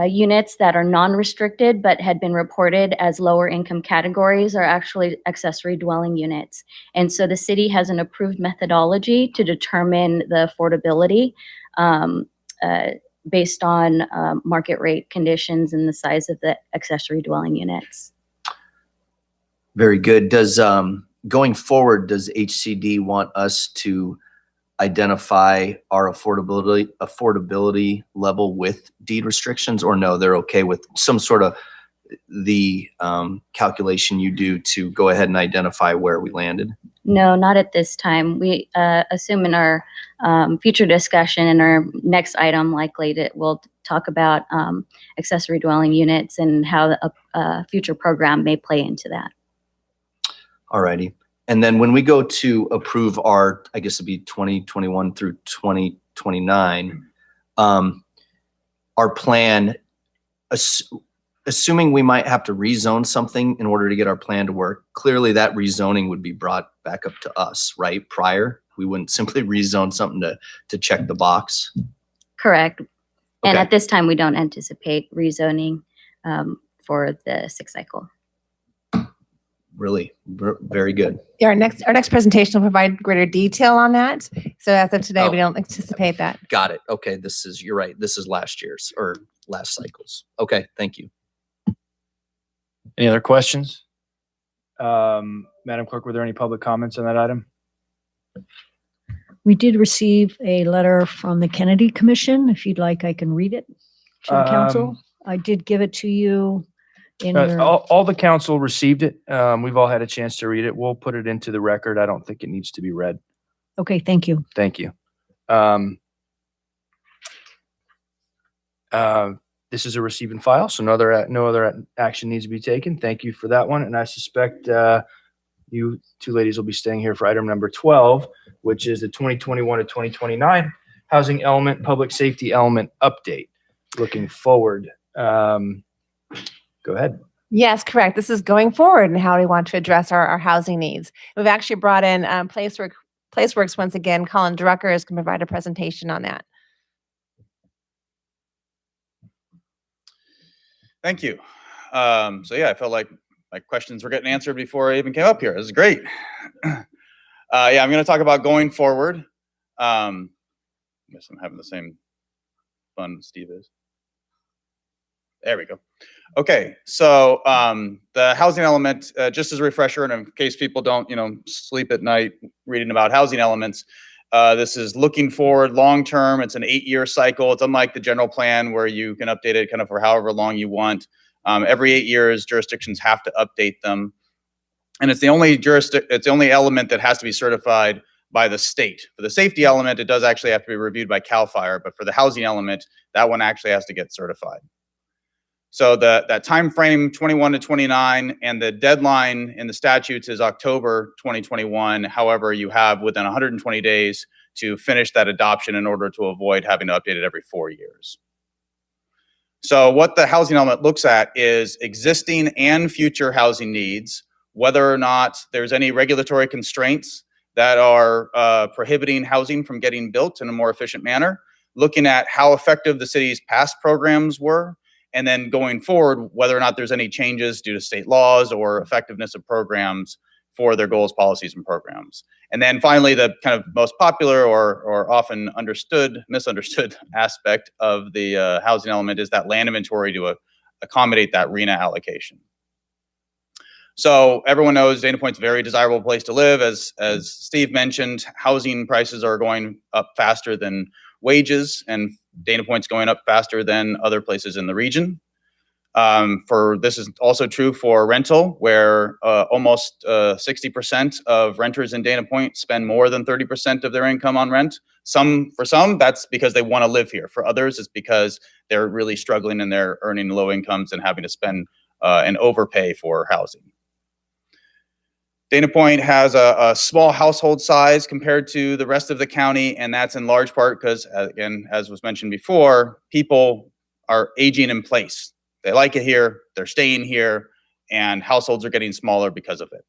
units that are non-restricted but had been reported as lower income categories are actually accessory dwelling units. And so the city has an approved methodology to determine the affordability based on market rate conditions and the size of the accessory dwelling units. Very good. Does, going forward, does HCD want us to identify our affordability level with deed restrictions, or no, they're okay with some sort of the calculation you do to go ahead and identify where we landed? No, not at this time. We assume in our future discussion in our next item, likely that we'll talk about accessory dwelling units and how a future program may play into that. All righty. And then when we go to approve our, I guess it'd be 2021 through 2029, our plan, assuming we might have to rezone something in order to get our plan to work, clearly that rezoning would be brought back up to us, right? Prior, we wouldn't simply rezone something to check the box. Correct. And Okay. at this time, we don't anticipate rezoning for the sixth cycle. Really, very good. Yeah, our next presentation will provide greater detail on that. So as of today, we Oh. don't anticipate that. Got it. Okay, this is, you're right. This is last year's or last cycle's. Okay, thank you. Any other questions? Madam Clerk, were there any public comments on that item? We did receive a letter from the Kennedy Commission. If you'd like, I can read it to the council. I did give it to you in your, All the council received it. We've all had a chance to read it. We'll put it into the record. I don't think it needs to be read. okay, thank you. Thank you. This is a receive and file, so no other action needs to be taken. Thank you for that one. And I suspect you two ladies will be staying here for item number 12, which is the 2021 to 2029 housing element, public safety element update. Looking forward. Go ahead. Yes, correct. This is going forward and how we want to address our housing needs. We've actually brought in PlaceWorks once again. Colin Drucker is going to provide a presentation on that. Thank you. So yeah, I felt like my questions were getting answered before I even came up here. This is great. Yeah, I'm going to talk about going forward. I guess I'm having the same fun Steve is. There we go. Okay, so the housing element, just as a refresher, and in case people don't, sleep at night reading about housing elements, this is looking forward long term. It's an 8-year cycle. It's unlike the general plan where you can update it kind of for however long you want. Every 8 years, jurisdictions have to update them, and it's the only element that has to be certified by the state. For the safety element, it does actually have to be reviewed by CAL FIRE, but for the housing element, that one actually has to get certified. So that time frame 21 to 29 and the deadline in the statutes is October 2021. However, you have within 120 days to finish that adoption in order to avoid having to update it every 4 years. So what the housing element looks at is existing and future housing needs, whether or not there's any regulatory constraints that are prohibiting housing from getting built in a more efficient manner, looking at how effective the city's past programs were, and then going forward, whether or not there's any changes due to state laws or effectiveness of programs for their goals, policies, and programs. And then finally, the kind of most popular or often misunderstood aspect of the housing element is that land inventory to accommodate that RENA allocation. So everyone knows Dana Point's a very desirable place to live. As Steve mentioned, housing prices are going up faster than wages, and Dana Point's going up faster than other places in the region. This is also true for rental, where almost 60% of renters in Dana Point spend more than 30% of their income on rent. For some, that's because they want to live here. For others, it's because they're really struggling and they're earning low incomes and having to spend and overpay for housing. Dana Point has a small household size compared to the rest of the county, and that's in large part because, again, as was mentioned before, people are aging in place. They like it here, they're staying here, and households are getting smaller because of it.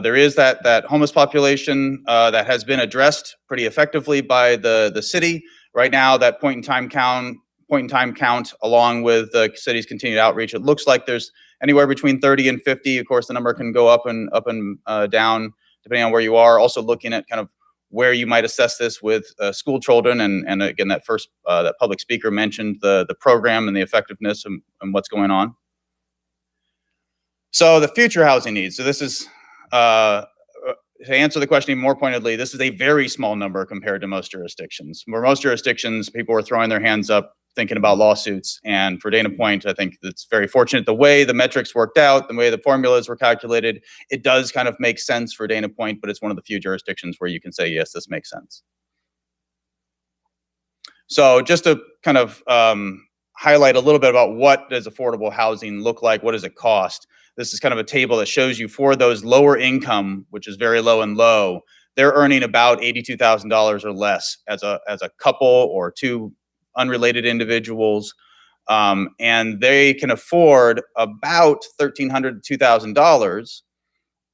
There is that homeless population that has been addressed pretty effectively by the city. Right now, that point in time count, along with the city's continued outreach, it looks like there's anywhere between 30 and 50. Of course, the number can go up and down depending on where you are. Also looking at kind of where you might assess this with school children, and again, that public speaker mentioned the program and the effectiveness and what's going on. So the future housing needs. So this is, to answer the question even more pointedly, this is a very small number compared to most jurisdictions. Where most jurisdictions, people are throwing their hands up thinking about lawsuits. And for Dana Point, I think it's very fortunate the way the metrics worked out, the way the formulas were calculated. It does kind of make sense for Dana Point, but it's one of the few jurisdictions where you can say, yes, this makes sense. So just to kind of highlight a little bit about what does affordable housing look like, what does it cost? This is kind of a table that shows you for those lower income, which is very low and low, they're earning about $82,000 or less as a couple or two unrelated individuals, and they can afford about $1,300 to $2,000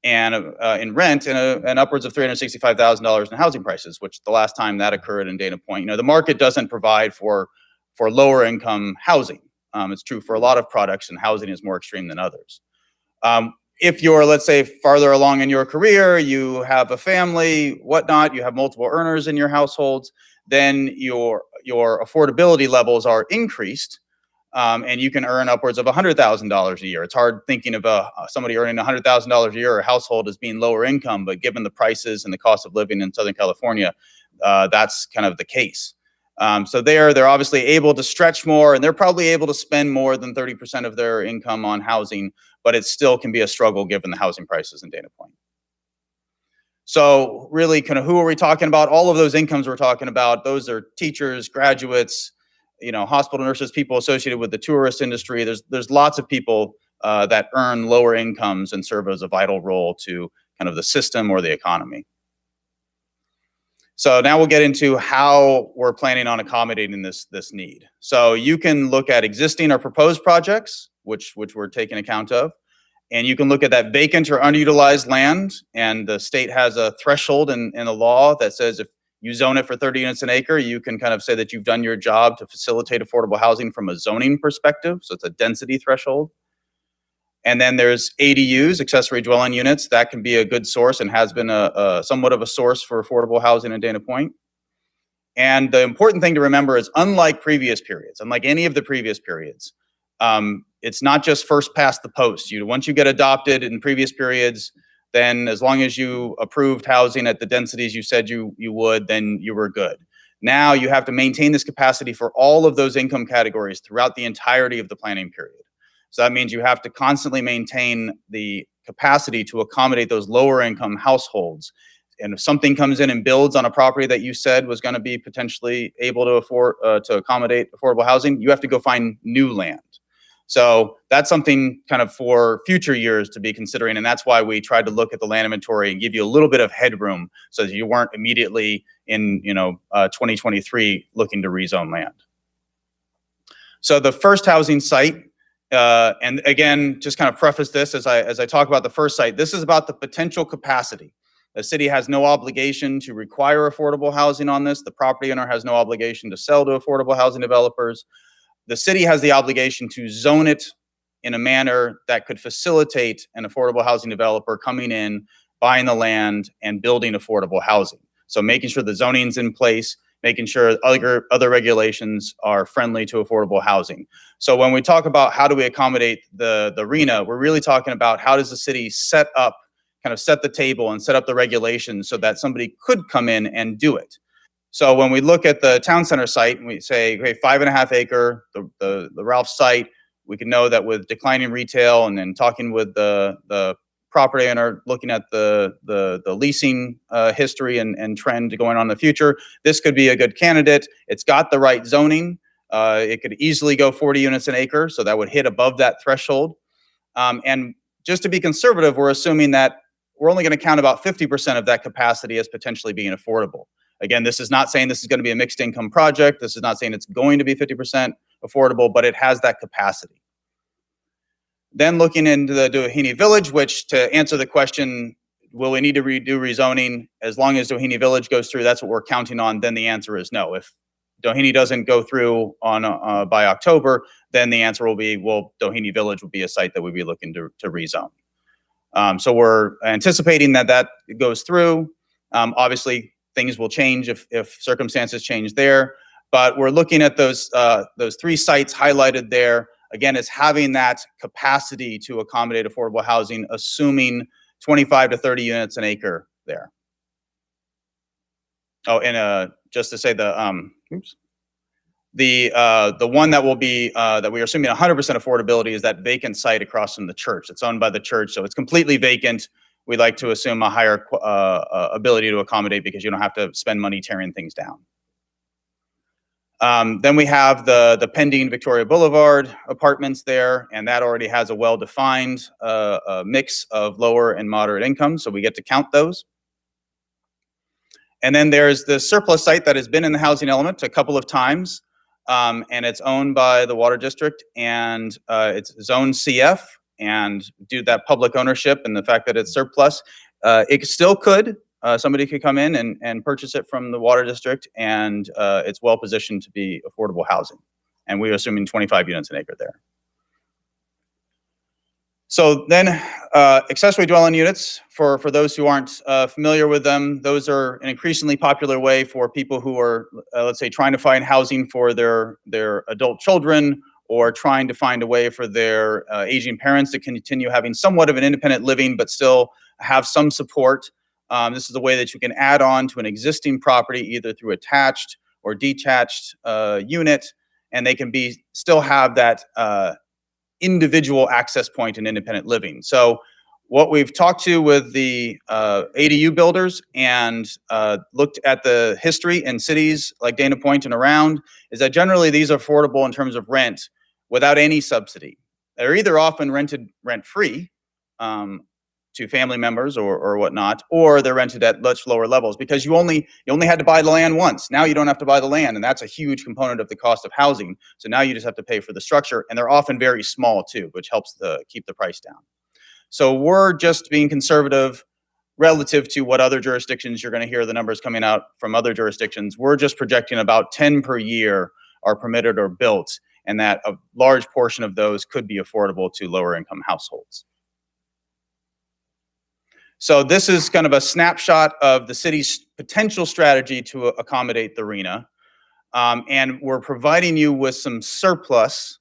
and in rent and upwards of $365,000 in housing prices, which the last time that occurred in Dana Point, the market doesn't provide for lower income housing. It's true for a lot of products, and housing is more extreme than others. If you're, let's say, farther along in your career, you have a family, whatnot, you have multiple earners in your households, then your affordability levels are increased, and you can earn upwards of $100,000 a year. It's hard thinking of somebody earning $100,000 a year or a household as being lower income, but given the prices and the cost of living in Southern California, that's kind of the case. So they're obviously able to stretch more, and they're probably able to spend more than 30% of their income on housing, but it still can be a struggle given the housing prices in Dana Point. So really, kind of who are we talking about? All of those incomes we're talking about, those are teachers, graduates, hospital nurses, people associated with the tourist industry. There's lots of people that earn lower incomes and serve as a vital role to kind of the system or the economy. So now we'll get into how we're planning on accommodating this need. So you can look at existing or proposed projects, which we're taking account of. And you can look at that vacant or unutilized land, and the state has a threshold in the law that says if you zone it for 30 units an acre, you can kind of say that you've done your job to facilitate affordable housing from a zoning perspective. So it's a density threshold. And then there's ADUs, accessory dwelling units. That can be a good source and has been somewhat of a source for affordable housing in Dana Point. And the important thing to remember is, unlike previous periods, unlike any of the previous periods, it's not just first past the post. Once you get adopted in previous periods, then as long as you approved housing at the densities you said you would, then you were good. Now you have to maintain this capacity for all of those income categories throughout the entirety of the planning period. So that means you have to constantly maintain the capacity to accommodate those lower income households. And if something comes in and builds on a property that you said was going to be potentially able to afford to accommodate affordable housing, you have to go find new land. So that's something kind of for future years to be considering. And that's why we tried to look at the land inventory and give you a little bit of headroom so that you weren't immediately in 2023 looking to rezone land. So the first housing site, and again, just kind of preface this as I talk about the first site, this is about the potential capacity. The city has no obligation to require affordable housing on this. The property owner has no obligation to sell to affordable housing developers. The city has the obligation to zone it in a manner that could facilitate an affordable housing developer coming in, buying the land, and building affordable housing. So making sure the zoning's in place, making sure other regulations are friendly to affordable housing. So when we talk about how do we accommodate the arena, we're really talking about how does the city set the table and set up the regulations so that somebody could come in and do it. So when we look at the town center site and we say, okay, 5.5 acre, the Ralph site, we can know that with declining retail and then talking with the property owner, looking at the leasing history and trend going on in the future, this could be a good candidate. It's got the right zoning. It could easily go 40 units an acre, so that would hit above that threshold. And just to be conservative, we're assuming that we're only going to count about 50% of that capacity as potentially being affordable. Again, this is not saying this is going to be a mixed income project. This is not saying it's going to be 50% affordable, but it has that capacity. Then looking into the Doheny Village, which to answer the question, will we need to redo rezoning? As long as Doheny Village goes through, that's what we're counting on, then the answer is no. If Doheny doesn't go through on by October, then the answer will be, well, Doheny Village would be a site that we'd be looking to rezone. So we're anticipating that goes through. Obviously, things will change if circumstances change there, but we're looking at those 3 sites highlighted there, again, as having that capacity to accommodate affordable housing, assuming 25 to 30 units an acre there. Oh, and just to say the one that will be that we are assuming 100% affordability is that vacant site across from the church. It's owned by the church, so it's completely vacant. We like to assume a higher ability to accommodate because you don't have to spend money tearing things down. Then we have the pending Victoria Boulevard apartments there, and that already has a well-defined mix of lower and moderate income, so we get to count those. And then there's the surplus site that has been in the housing element a couple of times, and it's owned by the Water District, and it's zone CF, and due to that public ownership and the fact that it's surplus, it still could. Somebody could come in and purchase it from the Water District, and it's well positioned to be affordable housing. And we're assuming 25 units an acre there. So then accessory dwelling units, for those who aren't familiar with them, those are an increasingly popular way for people who are, let's say, trying to find housing for their adult children, or trying to find a way for their aging parents to continue having somewhat of an independent living, but still have some support. This is a way that you can add on to an existing property, either through attached or detached unit, and they can still have that individual access point in independent living. So what we've talked to with the ADU builders and looked at the history in cities like Dana Point and around is that generally these are affordable in terms of rent without any subsidy. They're either often rented rent-free to family members or whatnot, or they're rented at much lower levels because you only had to buy the land once. Now you don't have to buy the land, and that's a huge component of the cost of housing. So now you just have to pay for the structure, and they're often very small too, which helps keep the price down. So we're just being conservative relative to what other jurisdictions, you're going to hear the numbers coming out from other jurisdictions. We're just projecting about 10 per year are permitted or built, and that a large portion of those could be affordable to lower income households. So this is kind of a snapshot of the city's potential strategy to accommodate the RHNA. And we're providing you with some surplus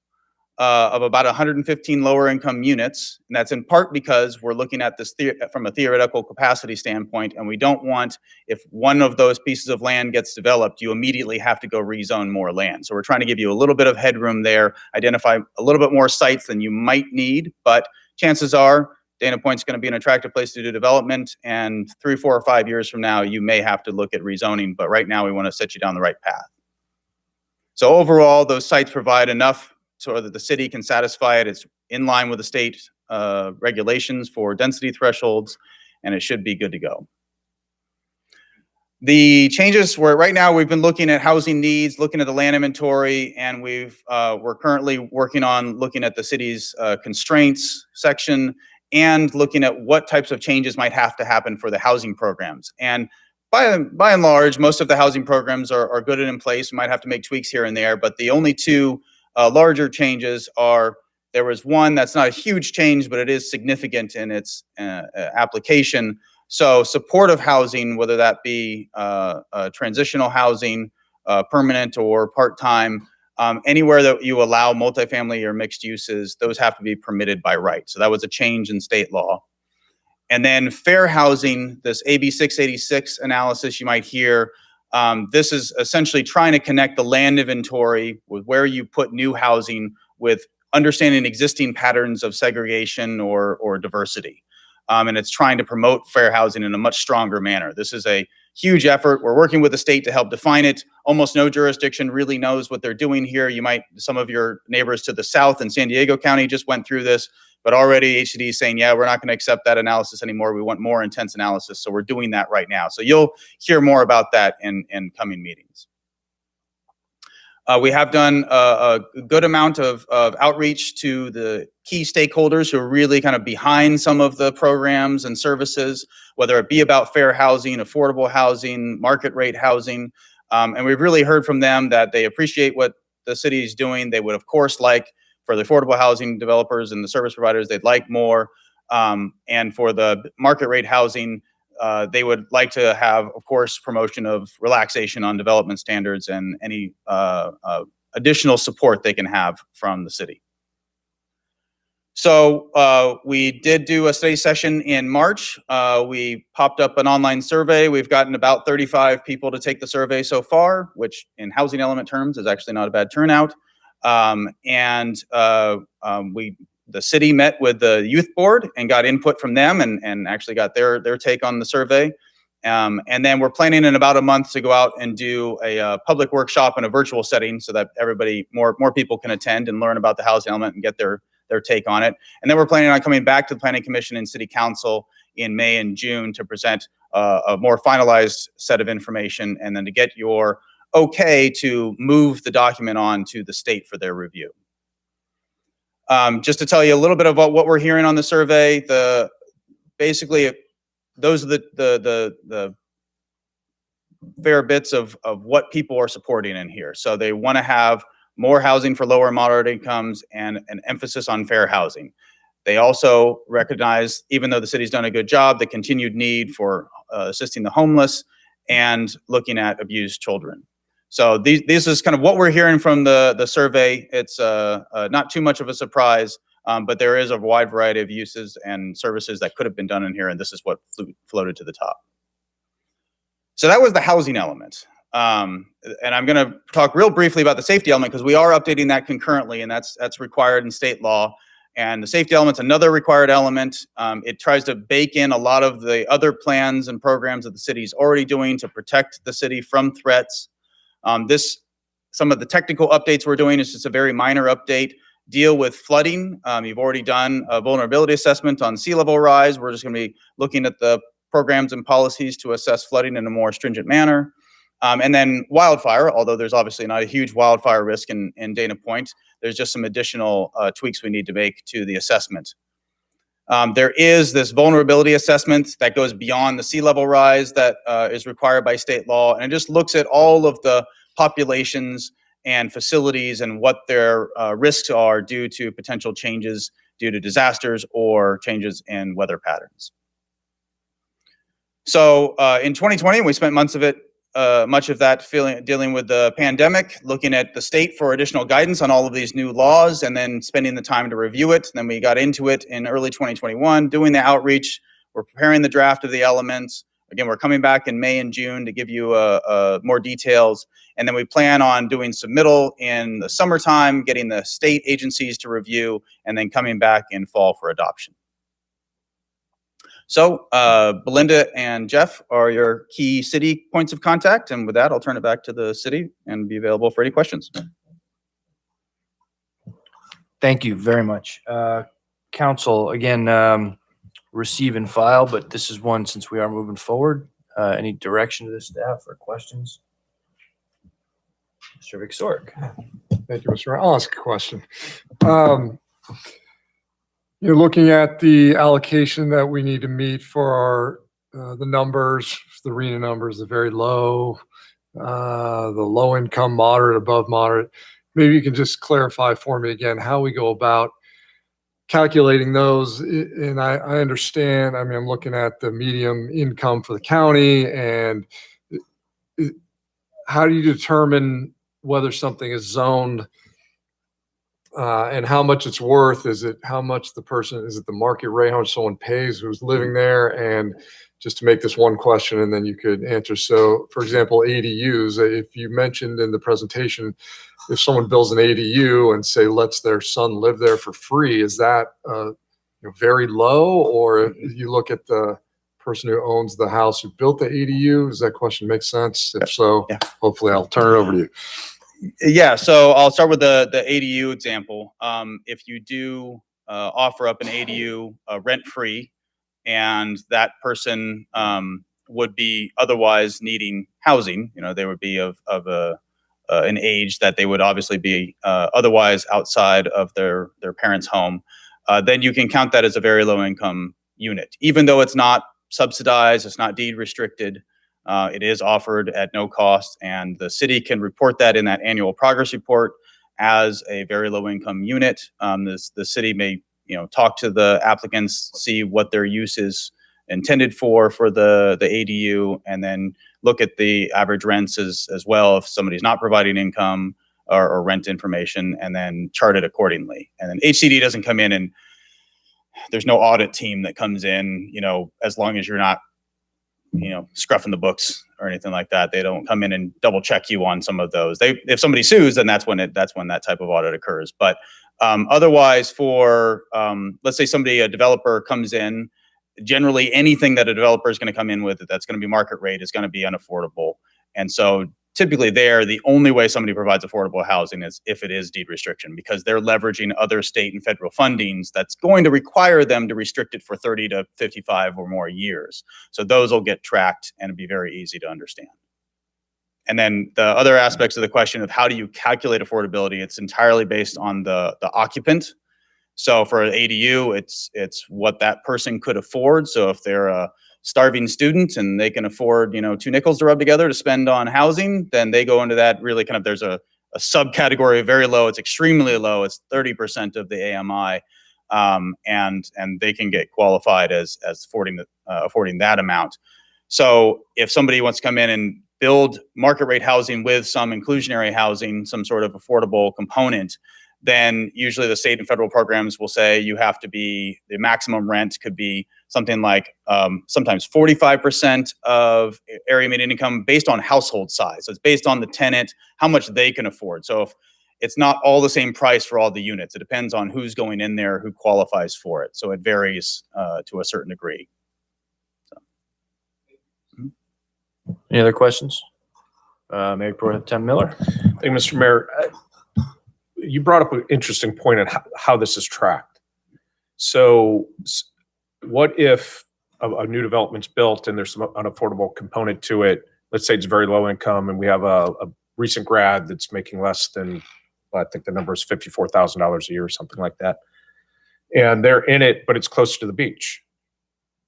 of about 115 lower income units. And that's in part because we're looking at this from a theoretical capacity standpoint, and we don't want, if one of those pieces of land gets developed, you immediately have to go rezone more land. So we're trying to give you a little bit of headroom there, identify a little bit more sites than you might need, but chances are Dana Point's going to be an attractive place to do development, and 3, 4, or 5 years from now, you may have to look at rezoning, but right now we want to set you down the right path. So overall, those sites provide enough so that the city can satisfy it. It's in line with the state regulations for density thresholds, and it should be good to go. The changes were right now we've been looking at housing needs, looking at the land inventory, and we're currently working on looking at the city's constraints section and looking at what types of changes might have to happen for the housing programs. And by and large, most of the housing programs are good and in place. We might have to make tweaks here and there, but the only two larger changes are, there was one that's not a huge change, but it is significant in its application. So supportive housing, whether that be transitional housing, permanent or part-time, anywhere that you allow multifamily or mixed uses, those have to be permitted by right. So that was a change in state law. And then fair housing, this AB 686 analysis you might hear, this is essentially trying to connect the land inventory with where you put new housing with understanding existing patterns of segregation or diversity. And it's trying to promote fair housing in a much stronger manner. This is a huge effort. We're working with the state to help define it. Almost no jurisdiction really knows what they're doing here. Some of your neighbors to the south in San Diego County just went through this, but already HCD is saying, yeah, we're not going to accept that analysis anymore. We want more intense analysis. So we're doing that right now. So you'll hear more about that in coming meetings. We have done a good amount of outreach to the key stakeholders who are really kind of behind some of the programs and services, whether it be about fair housing, affordable housing, market rate housing. And we've really heard from them that they appreciate what the city is doing. They would, of course, like for the affordable housing developers and the service providers, they'd like more. And for the market rate housing, they would like to have, of course, promotion of relaxation on development standards and any additional support they can have from the city. So we did do a study session in March. We popped up an online survey. We've gotten about 35 people to take the survey so far, which in housing element terms is actually not a bad turnout. The city met with the youth board and got input from them and actually got their take on the survey. And then we're planning in about a month to go out and do a public workshop in a virtual setting so that more people can attend and learn about the housing element and get their take on it. And then we're planning on coming back to the Planning Commission and City Council in May and June to present a more finalized set of information and then to get your okay to move the document on to the state for their review. Just to tell you a little bit about what we're hearing on the survey, basically those are the fair bits of what people are supporting in here. So they want to have more housing for lower and moderate incomes and an emphasis on fair housing. They also recognize, even though the city's done a good job, the continued need for assisting the homeless and looking at abused children. So this is kind of what we're hearing from the survey. It's not too much of a surprise, but there is a wide variety of uses and services that could have been done in here, and this is what floated to the top. So that was the housing element. And I'm going to talk real briefly about the safety element because we are updating that concurrently, and that's required in state law. And the safety element's another required element. It tries to bake in a lot of the other plans and programs that the city's already doing to protect the city from threats. Some of the technical updates we're doing is just a very minor update. Deal with flooding. You've already done a vulnerability assessment on sea level rise. We're just going to be looking at the programs and policies to assess flooding in a more stringent manner. And then wildfire, although there's obviously not a huge wildfire risk in Dana Point, there's just some additional tweaks we need to make to the assessment. There is this vulnerability assessment that goes beyond the sea level rise that is required by state law, and it just looks at all of the populations and facilities and what their risks are due to potential changes due to disasters or changes in weather patterns. So in 2020, we spent much of that dealing with the pandemic, looking at the state for additional guidance on all of these new laws, and then spending the time to review it. And then we got into it in early 2021, doing the outreach. We're preparing the draft of the elements. Again, we're coming back in May and June to give you more details. And then we plan on doing submittal in the summertime, getting the state agencies to review, and then coming back in fall for adoption. So Belinda and Jeff are your key city points of contact. And with that, I'll turn it back to the city and be available for any questions. Thank you very much. Council, again, receive and file, but this is one, since we are moving forward, Any direction to the staff or questions? Mr. Vic-Sork. Thank you, Mr. Mayor. I'll ask a question. You're looking at the allocation that we need to meet for our, the numbers, the RENA numbers, the very low, the low income, moderate, above moderate. Maybe you can just clarify for me again how we go about calculating those. And I understand, I mean, I'm looking at the medium income for the county, and how do you determine whether something is zoned and how much it's worth? Is it how much the person, is it the market rate, how much someone pays who's living there? And just to make this one question, and then you could answer. So for example, ADUs, if you mentioned in the presentation, if someone builds an ADU and say, lets their son live there for free, is that very low? Or if you look at the person who owns the house who built the ADU, does that question make sense? If so, hopefully I'll turn it over to you. Yeah, so I'll start with the ADU example. If you do offer up an ADU rent-free, and that person would be otherwise needing housing, they would be of an age that they would obviously be otherwise outside of their parents' home, then you can count that as a very low income unit. Even though it's not subsidized, it's not deed restricted, it is offered at no cost, and the city can report that in that annual progress report as a very low income unit. The city may talk to the applicants, see what their use is intended for the ADU, and then look at the average rents as well if somebody's not providing income or rent information, and then chart it accordingly. And then HCD doesn't come in, and there's no audit team that comes in, as long as you're not scruffing the books or anything like that. They don't come in and double check you on some of those. If somebody sues, then that's when that type of audit occurs. But otherwise, for let's say a developer comes in, generally anything that a developer is going to come in with that's going to be market rate is going to be unaffordable. And so typically the only way somebody provides affordable housing is if it is deed restriction, because they're leveraging other state and federal fundings that's going to require them to restrict it for 30 to 55 or more years. So those will get tracked and it'll be very easy to understand. And then the other aspects of the question of how do you calculate affordability, it's entirely based on the occupant. So for an ADU, it's what that person could afford. So if they're a starving student and they can afford, 2 nickels to rub together to spend on housing, then they go into that really there's a subcategory of very low. It's extremely low. It's 30% of the AMI. And they can get qualified as affording that amount. So if somebody wants to come in and build market rate housing with some inclusionary housing, some sort of affordable component, then usually the state and federal programs will say the maximum rent could be something like sometimes 45% of area median income based on household size. So it's based on the tenant, how much they can afford. So if it's not all the same price for all the units, it depends on who's going in there, who qualifies for it. So it varies to a certain degree. Any other questions? Mayor Pro Tem Miller. Thank you, Mr. Mayor. You brought up an interesting point on how this is tracked. So what if a new development's built and there's some unaffordable component to it? Let's say it's very low income and we have a recent grad that's making less than, I think the number is $54,000 a year or something like that. And they're in it, but it's close to the beach.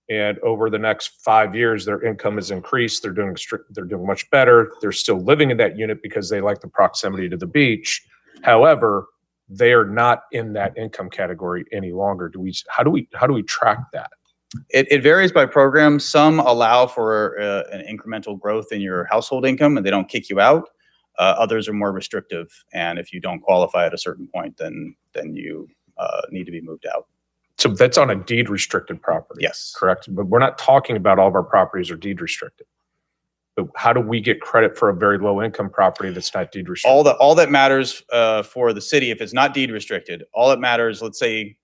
And over the next 5 years, their income has increased. They're doing much better. They're still living in that unit because they like the proximity to the beach. However, they are not in that income category any longer. How do we track that? It varies by program. Some allow for an incremental growth in your household income and they don't kick you out. Others are more restrictive. And if you don't qualify at a certain point, then you need to be moved out. So that's on a deed restricted property. Yes. Correct. But we're not talking about all of our properties are deed restricted. But how do we get credit for a very low income property that's not deed restricted? All that matters for the city, if it's not deed restricted, all that matters, let's say,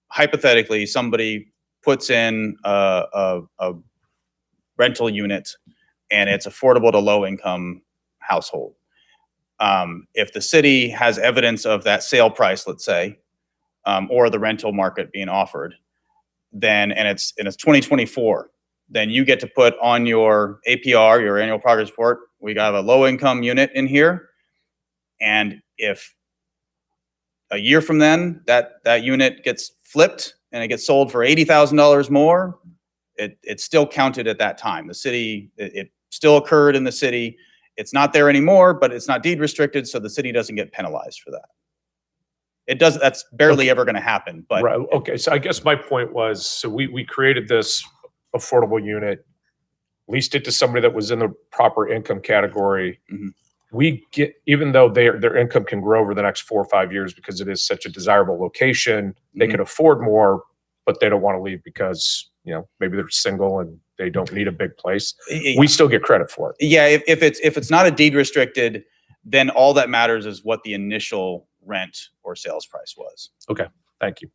hypothetically, somebody puts in a rental unit and it's affordable to low income household. If the city has evidence of that sale price, let's say, or the rental market being offered, then and it's 2024, then you get to put on your APR, your annual progress report, we got a low income unit in here. And if a year from then that unit gets flipped and it gets sold for $80,000 more, it's still counted at that time. The city, it still occurred in the city. It's not there anymore, but it's not deed restricted, so the city doesn't get penalized for that. It does. That's barely ever going to happen. But Right. Okay. So I guess my point was, so we created this affordable unit, leased it to somebody that was in the proper income category. Mhm. We get, even though their income can grow over the next 4 or 5 years because it is such a desirable location, they can afford more, but they don't want to leave because, maybe they're single and they don't need a big place. We still get credit for it. Yeah, if it's not a deed restricted, then all that matters is what the initial rent or sales price was. Okay. Thank you.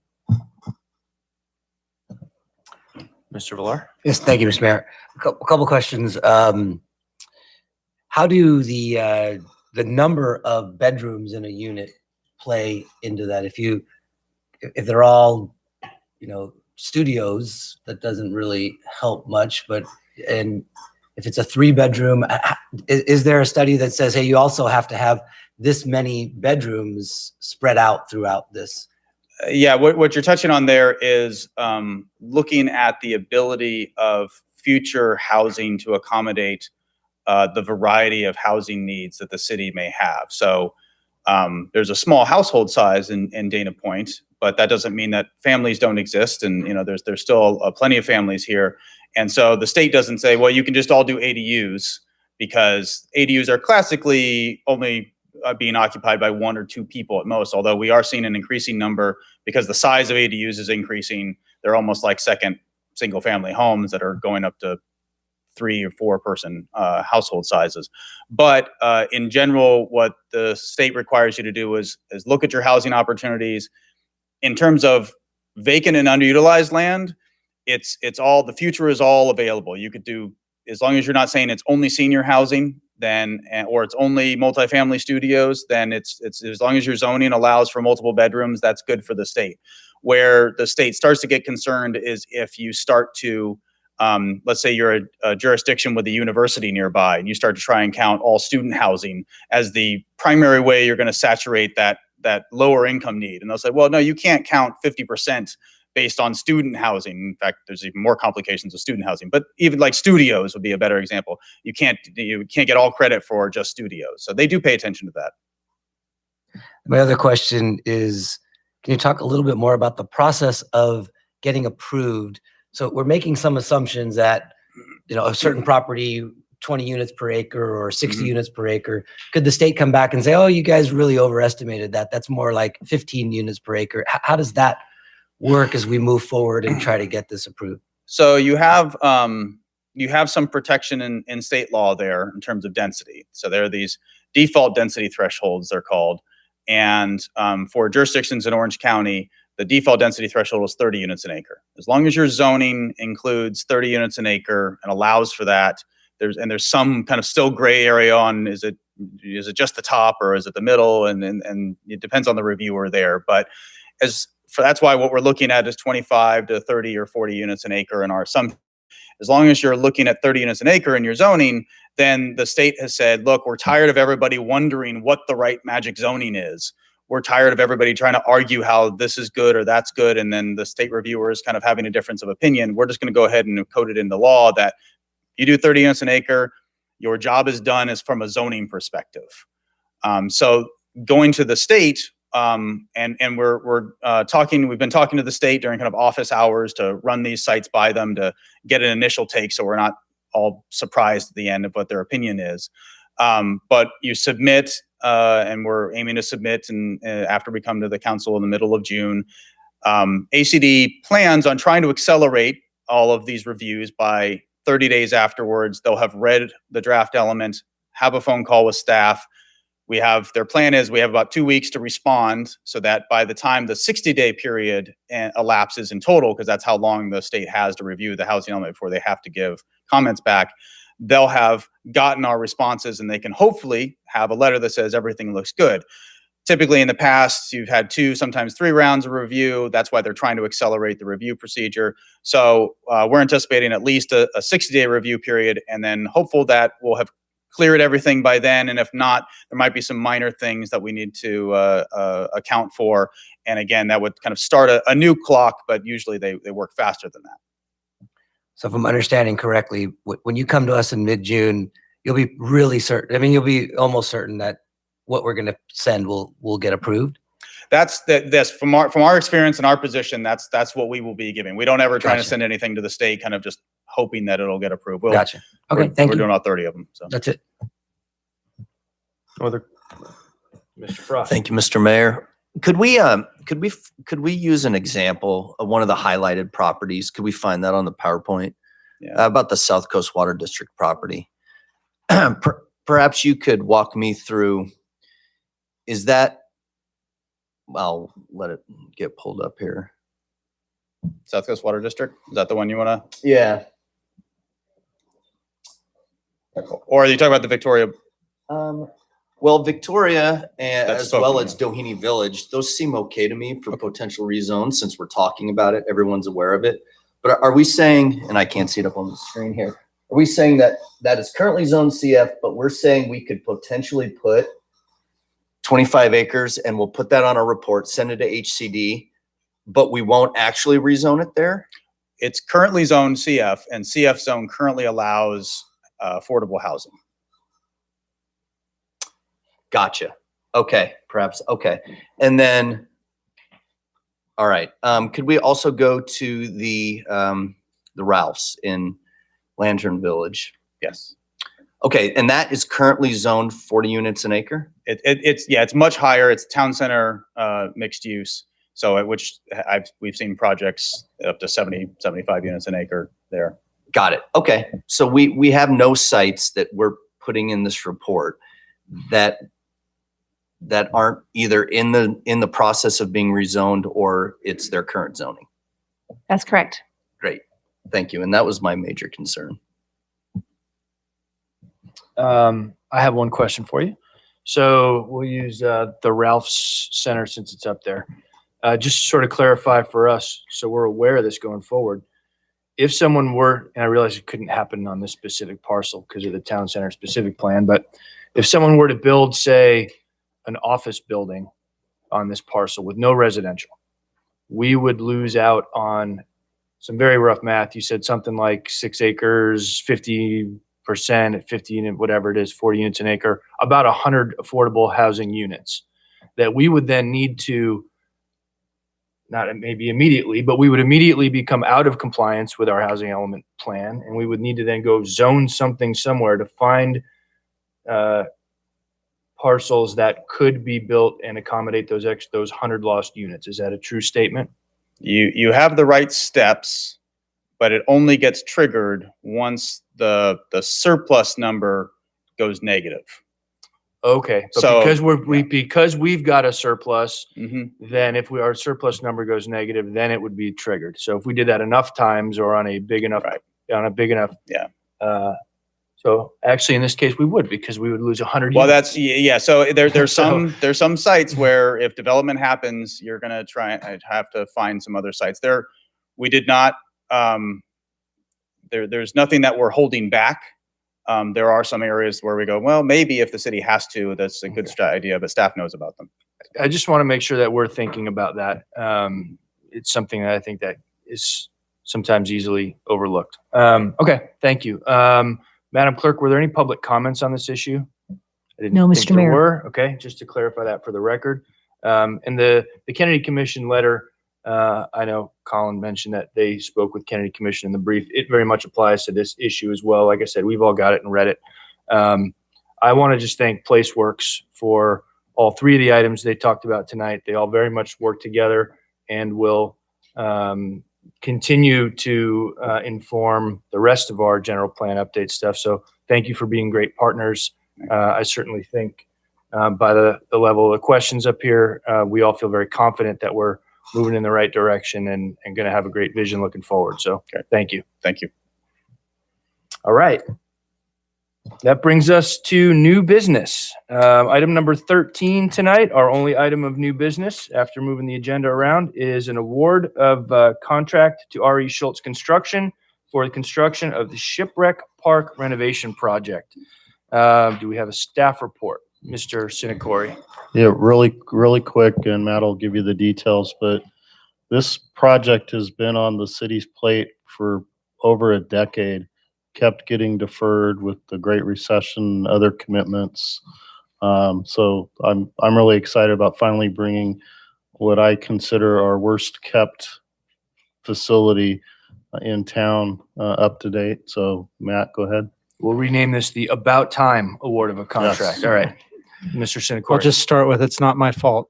Mr. Villar? Yes, thank you, Mr. Mayor. A couple questions. How do the number of bedrooms in a unit play into that? If they're all, studios, that doesn't really help much. And if it's a 3-bedroom, is there a study that says, hey, you also have to have this many bedrooms spread out throughout this? Yeah, what you're touching on there is looking at the ability of future housing to accommodate the variety of housing needs that the city may have. So there's a small household size in Dana Point, but that doesn't mean that families don't exist. And there's still plenty of families here. And so the state doesn't say, well, you can just all do ADUs, because ADUs are classically only being occupied by 1 or 2 people at most, although we are seeing an increasing number because the size of ADUs is increasing. They're almost like second single family homes that are going up to 3 or 4 person household sizes. But in general, what the state requires you to do is look at your housing opportunities. In terms of vacant and underutilized land, it's all, the future is all available. You could do, as long as you're not saying it's only senior housing, then, or it's only multifamily studios, then it's as long as your zoning allows for multiple bedrooms, that's good for the state. Where the state starts to get concerned is if you start to, let's say you're a jurisdiction with a university nearby and you start to try and count all student housing as the primary way you're going to saturate that lower income need. And they'll say, well, no, you can't count 50% based on student housing. In fact, there's even more complications with student housing, but even like studios would be a better example. You can't get all credit for just studios. So they do pay attention to that. My other question is, can you talk a little bit more about the process of getting approved? So we're making some assumptions that, a certain property, 20 units per acre or 60 units per acre. Could the state come back and say, oh, you guys really overestimated that? That's more like 15 units per acre. How does that work as we move forward and try to get this approved? So you have some protection in state law there in terms of density. So there are these default density thresholds, they're called. And for jurisdictions in Orange County, the default density threshold is 30 units an acre. As long as your zoning includes 30 units an acre and allows for that, there's some kind of still gray area on, is it just the top or is it the middle? And it depends on the reviewer there. But that's why what we're looking at is 25 to 30 or 40 units an acre in our assumption. As long as you're looking at 30 units an acre in your zoning, then the state has said, look, we're tired of everybody wondering what the right magic zoning is. We're tired of everybody trying to argue how this is good or that's good. And then the state reviewer is kind of having a difference of opinion. We're just going to go ahead and code it in the law that you do 30 units an acre, your job is done as from a zoning perspective. So going to the state, and we've been talking to the state during kind of office hours to run these sites by them to get an initial take, so we're not all surprised at the end of what their opinion is. But you submit, and we're aiming to submit, and after we come to the council in the middle of June, ACD plans on trying to accelerate all of these reviews by 30 days afterwards. They'll have read the draft element, have a phone call with staff. Their plan is we have about 2 weeks to respond, so that by the time the 60-day period elapses in total, because that's how long the state has to review the housing element before they have to give comments back, they'll have gotten our responses and they can hopefully have a letter that says everything looks good. typically in the past, you've had 2, sometimes 3 rounds of review. That's why they're trying to accelerate the review procedure. So we're anticipating at least a 60-day review period, and then hopeful that we'll have cleared everything by then. And if not, there might be some minor things that we need to account for. And again, that would kind of start a new clock, but usually they work faster than that. So if I'm understanding correctly, when you come to us in mid-June, you'll be really certain, I mean, you'll be almost certain that what we're going to send will get approved? That's from our experience and our position, that's what we will be giving. We don't ever try to Gotcha. send anything to the state, kind of just hoping that it'll get approved. Gotcha. Okay, thank We're you. doing all 30 of them. So That's it. Other, Mr. Frost. Thank you, Mr. Mayor. Could we use an example of one of the highlighted properties? Could we find that on the PowerPoint? Yeah. About the South Coast Water District property. Perhaps you could walk me through, is that, I'll let it get pulled up here. South Coast Water District, is that the one you want to? Yeah. Or are you talking about the Victoria? Well, Victoria, That's as well spoken, as Doheny Village, those seem okay to me for potential rezone since we're talking about it. Everyone's aware of it. But are we saying, and I can't see it up on the screen here, are we saying that that is currently zone CF, but we're saying we could potentially put 25 acres and we'll put that on a report, send it to HCD, but we won't actually rezone it there? It's currently zoned CF, and CF zone currently allows affordable housing. Gotcha. Okay, perhaps. Okay. And then, all right. Could we also go to the Ralphs in Lantern Village? Yes. Okay, and that is currently zoned 40 units an acre? It's much higher. It's town center mixed use. So we've seen projects up to 70, 75 units an acre there. Got it. Okay. So we have no sites that we're putting in this report that aren't either in the process of being rezoned or it's their current zoning. That's correct. Great. Thank you. And that was my major concern. I have one question for you. So we'll use the Ralph's Center since it's up there. Just to sort of clarify for us, so we're aware of this going forward. If someone were, and I realize it couldn't happen on this specific parcel because of the town center specific plan, but if someone were to build, say, an office building on this parcel with no residential, we would lose out on some very rough math. You said something like 6 acres, 50% at 50 unit, whatever it is, 40 units an acre, about 100 affordable housing units that we would then need to, not maybe immediately, but we would immediately become out of compliance with our housing element plan. And we would need to then go zone something somewhere to find parcels that could be built and accommodate those 100 lost units. Is that a true statement? You have the right steps, but it only gets triggered once the surplus number goes negative. Okay, but So- because we've got a surplus, Mhm. then if our surplus number goes negative, then it would be triggered. So if we did that enough times or on a big enough, Yeah. So actually, in this case, we would, because we would lose 100 Well, units. yeah. So there's So- there's some sites where if development happens, you're gonna I'd have to find some other sites. We did not. There's nothing that we're holding back. There are some areas where we go, well, maybe if the city has to, that's a good idea, but staff knows about them. I just want to make sure that we're thinking about that. It's something that I think that is sometimes easily overlooked. Okay, thank you. Madam Clerk, were there any public comments on this issue? I didn't No, think Mr. there Mayor. were. Okay, just to clarify that for the record. And the Kennedy Commission letter, I know Colin mentioned that they spoke with Kennedy Commission in the brief. It very much applies to this issue as well. Like I said, we've all got it and read it. I want to just thank PlaceWorks for all 3 of the items they talked about tonight. They all very much work together and will continue to inform the rest of our general plan update stuff. So thank you for being great partners. I certainly think by the level of questions up here, we all feel very confident that we're moving in the right direction and going to have a great vision looking forward. So thank you. Thank you. All right. That brings us to new business. Item number 13 tonight, our only item of new business after moving the agenda around, is an award of contract to R.E. Schultz Construction for the construction of the Shipwreck Park renovation project. Do we have a staff report? Mr. Sinacori. Yeah, really quick, and Matt will give you the details, but this project has been on the city's plate for over a decade, kept getting deferred with the Great Recession and other commitments. So I'm really excited about finally bringing what I consider our worst kept facility in town up to date. So Matt, go ahead. We'll rename this the About Time Award of a Contract. Yes. All right. Mr. Sinacori. I'll just start with, it's not my fault.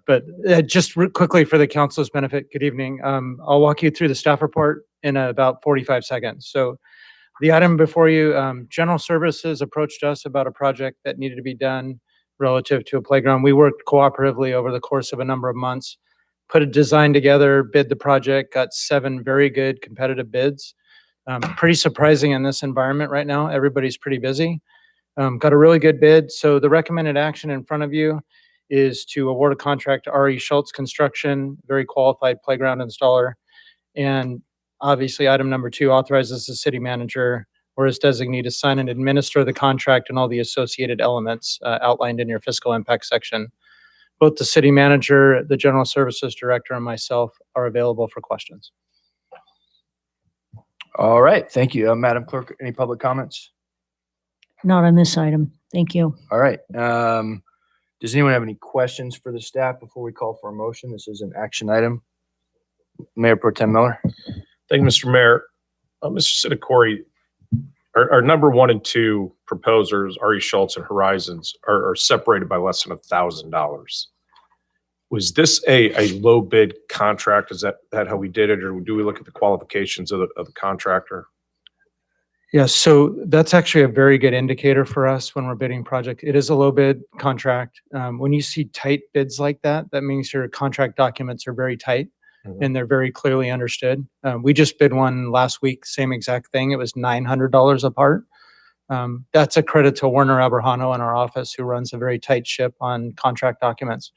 But just quickly for the council's benefit, good evening. I'll walk you through the staff report in about 45 seconds. So the item before you, General Services approached us about a project that needed to be done relative to a playground. We worked cooperatively over the course of a number of months, put a design together, bid the project, got 7 very good competitive bids. Pretty surprising in this environment right now. Everybody's pretty busy. Got a really good bid. So the recommended action in front of you is to award a contract to R.E. Schultz Construction, very qualified playground installer. And obviously, item number 2 authorizes the city manager or his designee to sign and administer the contract and all the associated elements outlined in your fiscal impact section. Both the city manager, the general services director, and myself are available for questions. All right. Thank you. Madam Clerk, any public comments? Not on this item. Thank you. All right. Does anyone have any questions for the staff before we call for a motion? This is an action item. Mayor Pro Tem Miller. Thank you, Mr. Mayor. Mr. Sinacori, our number 1 and 2 proposers, R.E. Schultz and Horizons, are separated by less than $1,000. Was this a low bid contract? Is that how we did it, or do we look at the qualifications of the contractor? Yeah, so that's actually a very good indicator for us when we're bidding project. It is a low bid contract. When you see tight bids like that, that means your contract documents are very tight and they're very clearly understood. We just bid one last week, same exact thing. It was $900 a part. That's a credit to Werner Aberhano in our office, who runs a very tight ship on contract documents.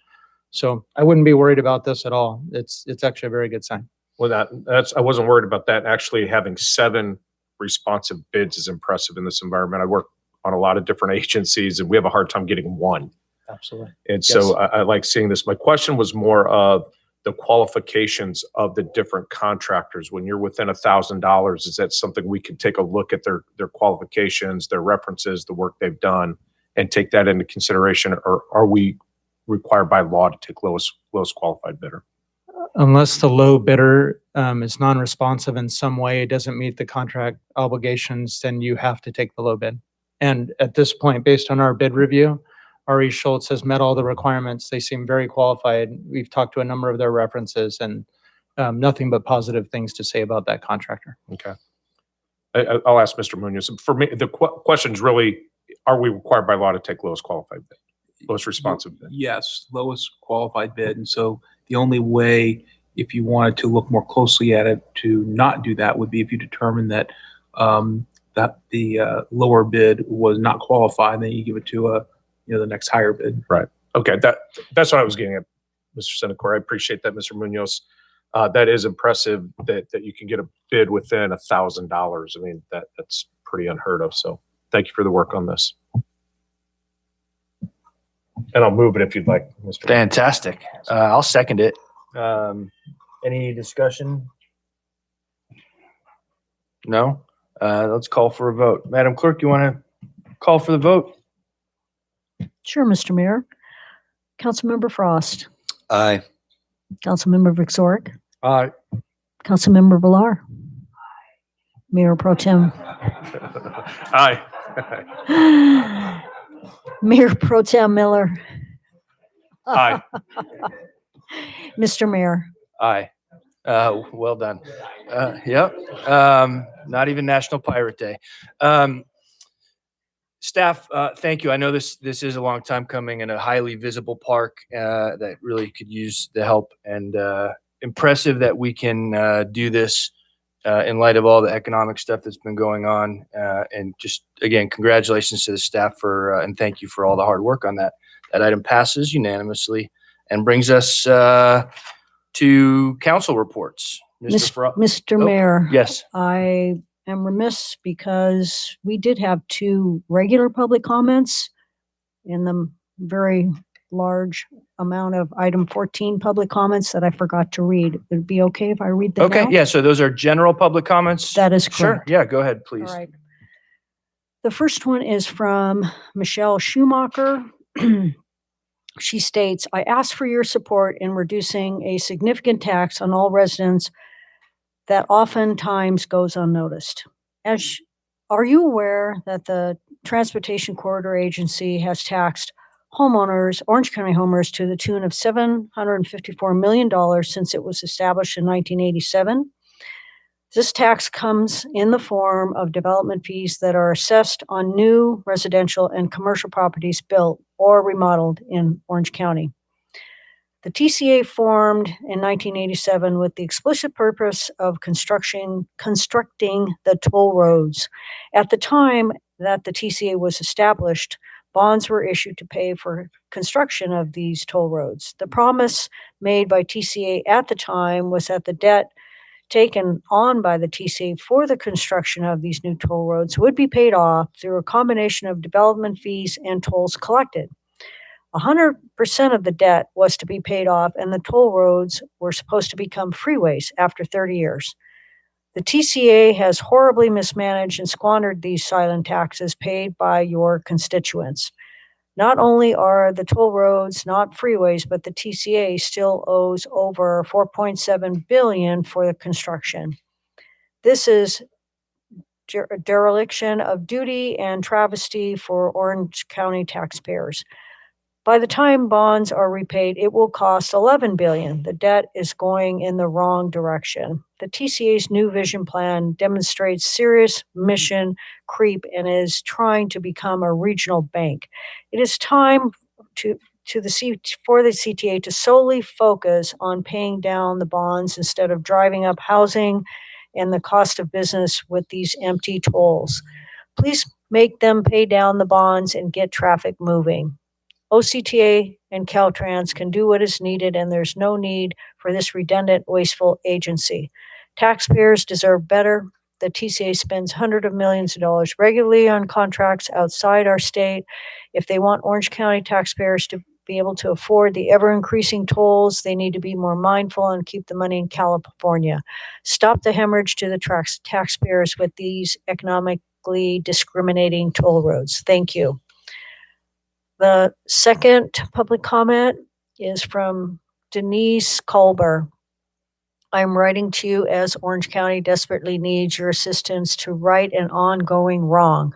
So I wouldn't be worried about this at all. It's actually a very good sign. Well, I wasn't worried about that. Actually, having 7 responsive bids is impressive in this environment. I work on a lot of different agencies, and we have a hard time getting one. Absolutely. And so I like seeing this. My question was more of the qualifications of the different contractors. When you're within $1,000, is that something we can take a look at their qualifications, their references, the work they've done, and take that into consideration? Or are we required by law to take lowest qualified bidder? Unless the low bidder is non-responsive in some way, doesn't meet the contract obligations, then you have to take the low bid. And at this point, based on our bid review, R.E. Schultz has met all the requirements. They seem very qualified. We've talked to a number of their references, and nothing but positive things to say about that contractor. Okay. I'll ask Mr. Munoz. For me, the question is really, are we required by law to take lowest qualified bid, lowest responsive bid? Yes, lowest qualified bid. And so the only way, if you wanted to look more closely at it, to not do that would be if you determine that that the lower bid was not qualified, then you give it to the next higher bid. Right. Okay. That's what I was getting at, Mr. Sinacori. I appreciate that, Mr. Munoz. That is impressive that you can get a bid within $1,000. I mean, that's pretty unheard of. So thank you for the work on this. And I'll move it if you'd like, Mr. Fantastic. I'll second it. Any discussion? No? Let's call for a vote. Madam Clerk, you want to call for the vote? Sure, Mr. Mayor. Councilmember Frost. Aye. Councilmember Vixoric. Aye. Councilmember Villar. Mayor Pro Tem. Aye. Mayor Pro Tem Miller. Aye. Mr. Mayor. Aye. Well done. Yep. Not even National Pirate Day. Staff, thank you. I know this is a long time coming and a highly visible park that really could use the help, and impressive that we can do this in light of all the economic stuff that's been going on. And just, again, congratulations to the staff and thank you for all the hard work on that. That item passes unanimously and brings us to council reports. Mr. Oh, Mayor. yes. I am remiss because we did have 2 regular public comments in the very large amount of item 14 public comments that I forgot to read. Would it be okay if I read them Okay, now? yeah, so those are general public comments? That is Sure, correct. yeah, go ahead, please. All right. The first one is from Michelle Schumacher. She states, I ask for your support in reducing a significant tax on all residents that oftentimes goes unnoticed. Are you aware that the Transportation Corridor Agency has taxed homeowners, Orange County homeowners, to the tune of $754 million since it was established in 1987? This tax comes in the form of development fees that are assessed on new residential and commercial properties built or remodeled in Orange County. The TCA formed in 1987 with the explicit purpose of constructing the toll roads. At the time that the TCA was established, bonds were issued to pay for construction of these toll roads. The promise made by TCA at the time was that the debt taken on by the TCA for the construction of these new toll roads would be paid off through a combination of development fees and tolls collected. 100% of the debt was to be paid off, and the toll roads were supposed to become freeways after 30 years. The TCA has horribly mismanaged and squandered these silent taxes paid by your constituents. Not only are the toll roads not freeways, but the TCA still owes over $4.7 billion for the construction. This is dereliction of duty and travesty for Orange County taxpayers. By the time bonds are repaid, it will cost $11 billion. The debt is going in the wrong direction. The TCA's new vision plan demonstrates serious mission creep and is trying to become a regional bank. It is time for the CTA to solely focus on paying down the bonds instead of driving up housing and the cost of business with these empty tolls. Please make them pay down the bonds and get traffic moving. OCTA and Caltrans can do what is needed, and there's no need for this redundant, wasteful agency. Taxpayers deserve better. The TCA spends hundreds of millions of dollars regularly on contracts outside our state. If they want Orange County taxpayers to be able to afford the ever-increasing tolls, they need to be more mindful and keep the money in California. Stop the hemorrhage to the taxpayers with these economically discriminating toll roads. Thank you. The second public comment is from Denise Culber. I'm writing to you as Orange County desperately needs your assistance to right an ongoing wrong.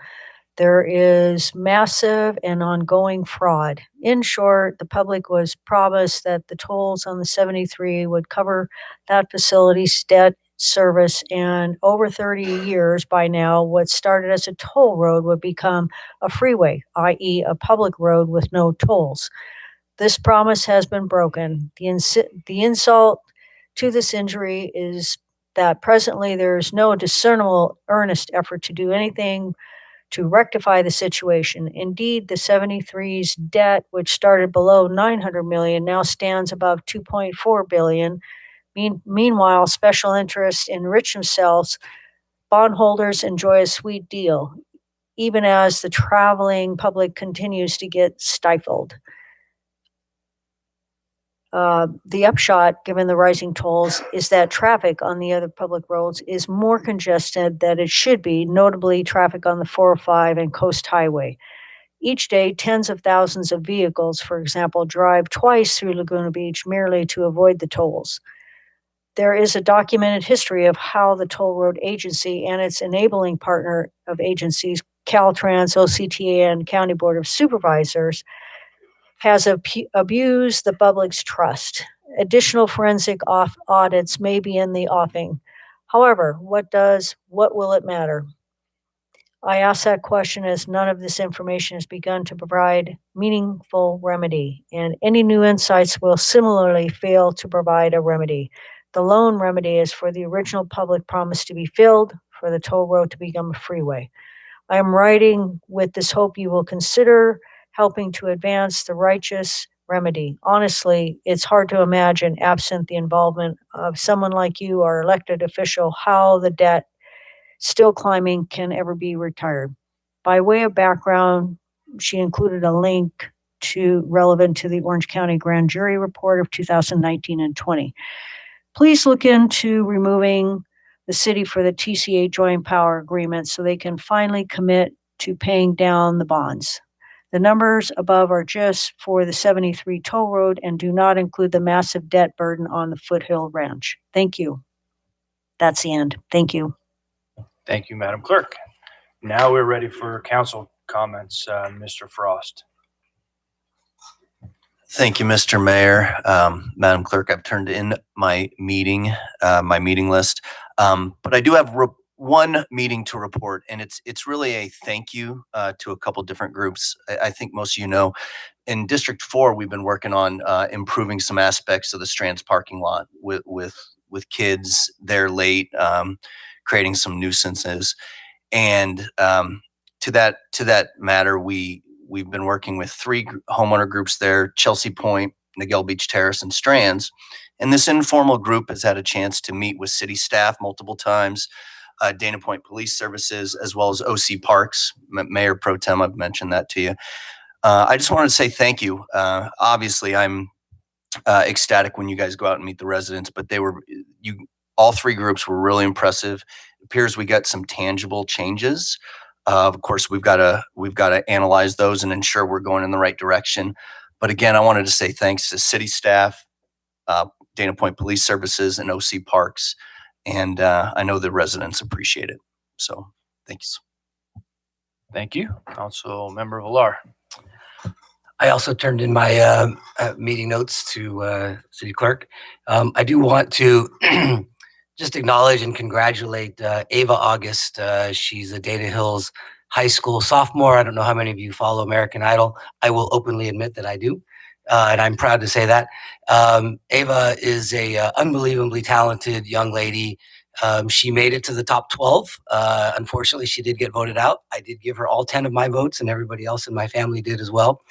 There is massive and ongoing fraud. In short, the public was promised that the tolls on the 73 would cover that facility's debt service, and over 30 years by now, what started as a toll road would become a freeway, i.e. a public road with no tolls. This promise has been broken. The insult to this injury is that presently there is no discernible earnest effort to do anything to rectify the situation. Indeed, the 73's debt, which started below $900 million, now stands above $2.4 billion. Meanwhile, special interests enrich themselves. Bondholders enjoy a sweet deal, even as the traveling public continues to get stifled. The upshot, given the rising tolls, is that traffic on the other public roads is more congested than it should be, notably traffic on the 405 and Coast Highway. Each day, tens of thousands of vehicles, for example, drive twice through Laguna Beach merely to avoid the tolls. There is a documented history of how the Toll Road Agency and its enabling partner of agencies, Caltrans, OCTA, and County Board of Supervisors, has abused the public's trust. Additional forensic audits may be in the offing. However, what will it matter? I ask that question as none of this information has begun to provide meaningful remedy, and any new insights will similarly fail to provide a remedy. The loan remedy is for the original public promise to be filled, for the toll road to become a freeway. I am writing with this hope you will consider helping to advance the righteous remedy. Honestly, it's hard to imagine, absent the involvement of someone like you, our elected official, how the debt still climbing can ever be retired. By way of background, she included a link relevant to the Orange County Grand Jury Report of 2019 and 20. Please look into removing the city for the TCA joint power agreement so they can finally commit to paying down the bonds. The numbers above are just for the 73 toll road and do not include the massive debt burden on the Foothill Ranch. Thank you. That's the end. Thank you. Thank you, Madam Clerk. Now we're ready for council comments. Mr. Frost. Thank you, Mr. Mayor. Madam Clerk, I've turned in my meeting list. But I do have one meeting to report, and it's really a thank you to a couple different groups. I think most of you know, in District 4, we've been working on improving some aspects of the Strands parking lot with kids there late, creating some nuisances. And to that matter, we've been working with 3 homeowner groups there: Chelsea Point, Miguel Beach Terrace, and Strands. And this informal group has had a chance to meet with city staff multiple times, Dana Point Police Services, as well as OC Parks. Mayor Pro Tem, I've mentioned that to you. I just wanted to say thank you. Obviously, I'm ecstatic when you guys go out and meet the residents, but all 3 groups were really impressive. It appears we got some tangible changes. Of course, we've got to analyze those and ensure we're going in the right direction. But again, I wanted to say thanks to city staff, Dana Point Police Services, and OC Parks. And I know the residents appreciate it. So thanks. Thank you. Council Member Villar. I also turned in my meeting notes to City Clerk. I do want to just acknowledge and congratulate Ava August. She's a Dana Hills High School sophomore. I don't know how many of you follow American Idol. I will openly admit that I do, and I'm proud to say that. Ava is a unbelievably talented young lady. She made it to the top 12. Unfortunately, she did get voted out. I did give her all 10 of my votes, and everybody else in my family did as well.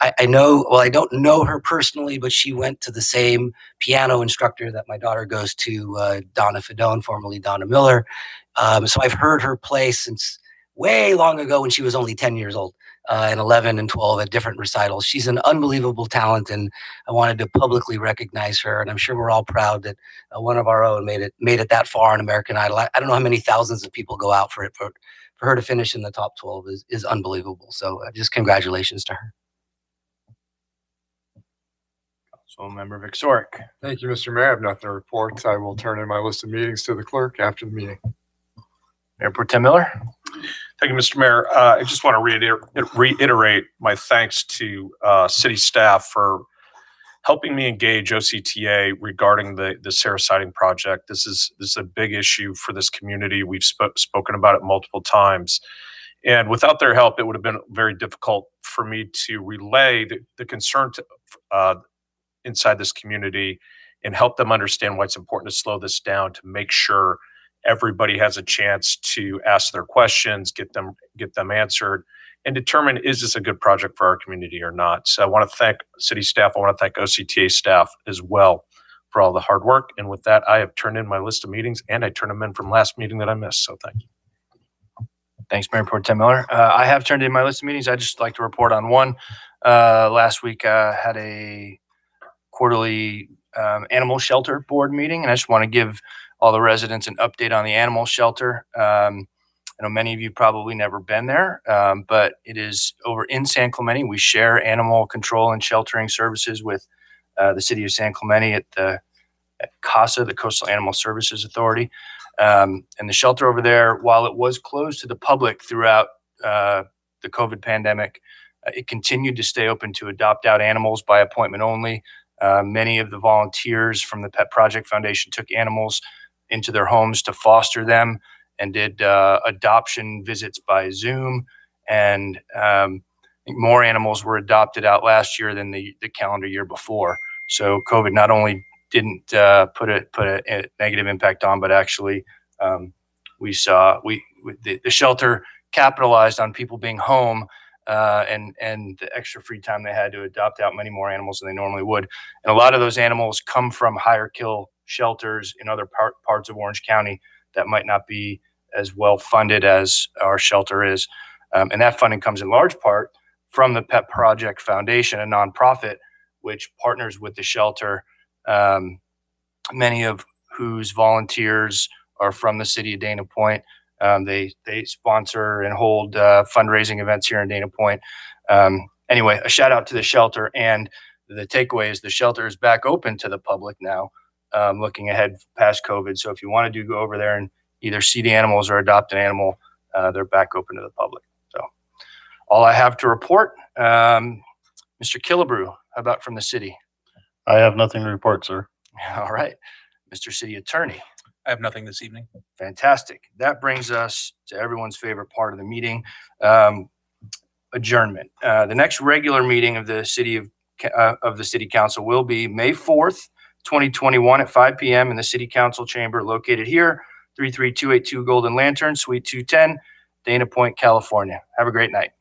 I don't know her personally, but she went to the same piano instructor that my daughter goes to, Donna Fedone, formerly Donna Miller. So I've heard her play since way long ago when she was only 10 years old, and 11 and 12 at different recitals. She's an unbelievable talent, and I wanted to publicly recognize her. And I'm sure we're all proud that one of our own made it that far in American Idol. I don't know how many thousands of people go out for it. For her to finish in the top 12 is unbelievable. So just congratulations to her. Council Member Victoric. Thank you, Mr. Mayor. I have nothing to report. I will turn in my list of meetings to the clerk after the meeting. Mayor Pro Tem Miller. Thank you, Mr. Mayor. I just want to reiterate my thanks to city staff for helping me engage OCTA regarding the Sarah Siding project. This is a big issue for this community. We've spoken about it multiple times. And without their help, it would have been very difficult for me to relay the concern to inside this community and help them understand why it's important to slow this down, to make sure everybody has a chance to ask their questions, get them answered, and determine, is this a good project for our community or not? So I want to thank city staff. I want to thank OCTA staff as well for all the hard work. And with that, I have turned in my list of meetings, and I turned them in from last meeting that I missed. So thank you. Thanks, Mayor Pro Tem Miller. I have turned in my list of meetings. I'd just like to report on one. Last week, had a quarterly animal shelter board meeting, and I just want to give all the residents an update on the animal shelter. I know many of you probably never been there, but it is over in San Clemente. We share animal control and sheltering services with the city of San Clemente at CASA, the Coastal Animal Services Authority. And the shelter over there, while it was closed to the public throughout the COVID pandemic, it continued to stay open to adopt out animals by appointment only. Many of the volunteers from the Pet Project Foundation took animals into their homes to foster them and did adoption visits by Zoom. And I think more animals were adopted out last year than the calendar year before. So COVID not only didn't put a negative impact on, but actually we saw the shelter capitalized on people being home and the extra free time they had to adopt out many more animals than they normally would. And a lot of those animals come from higher kill shelters in other parts of Orange County that might not be as well funded as our shelter is. And that funding comes in large part from the Pet Project Foundation, a nonprofit which partners with the shelter, many of whose volunteers are from the city of Dana Point. They sponsor and hold fundraising events here in Dana Point. Anyway, a shout out to the shelter, and the takeaway is the shelter is back open to the public now, looking ahead past COVID. So if you want to go over there and either see the animals or adopt an animal, they're back open to the public. So all I have to report. Mr. Killebrew, how about from the city? I have nothing to report, sir. All right. Mr. City Attorney. I have nothing this evening. Fantastic. That brings us to everyone's favorite part of the meeting, adjournment. The next regular meeting of the City Council will be May 4th, 2021 at 5 p.m. in the City Council chamber located here, 33282 Golden Lantern, Suite 210, Dana Point, California. Have a great night.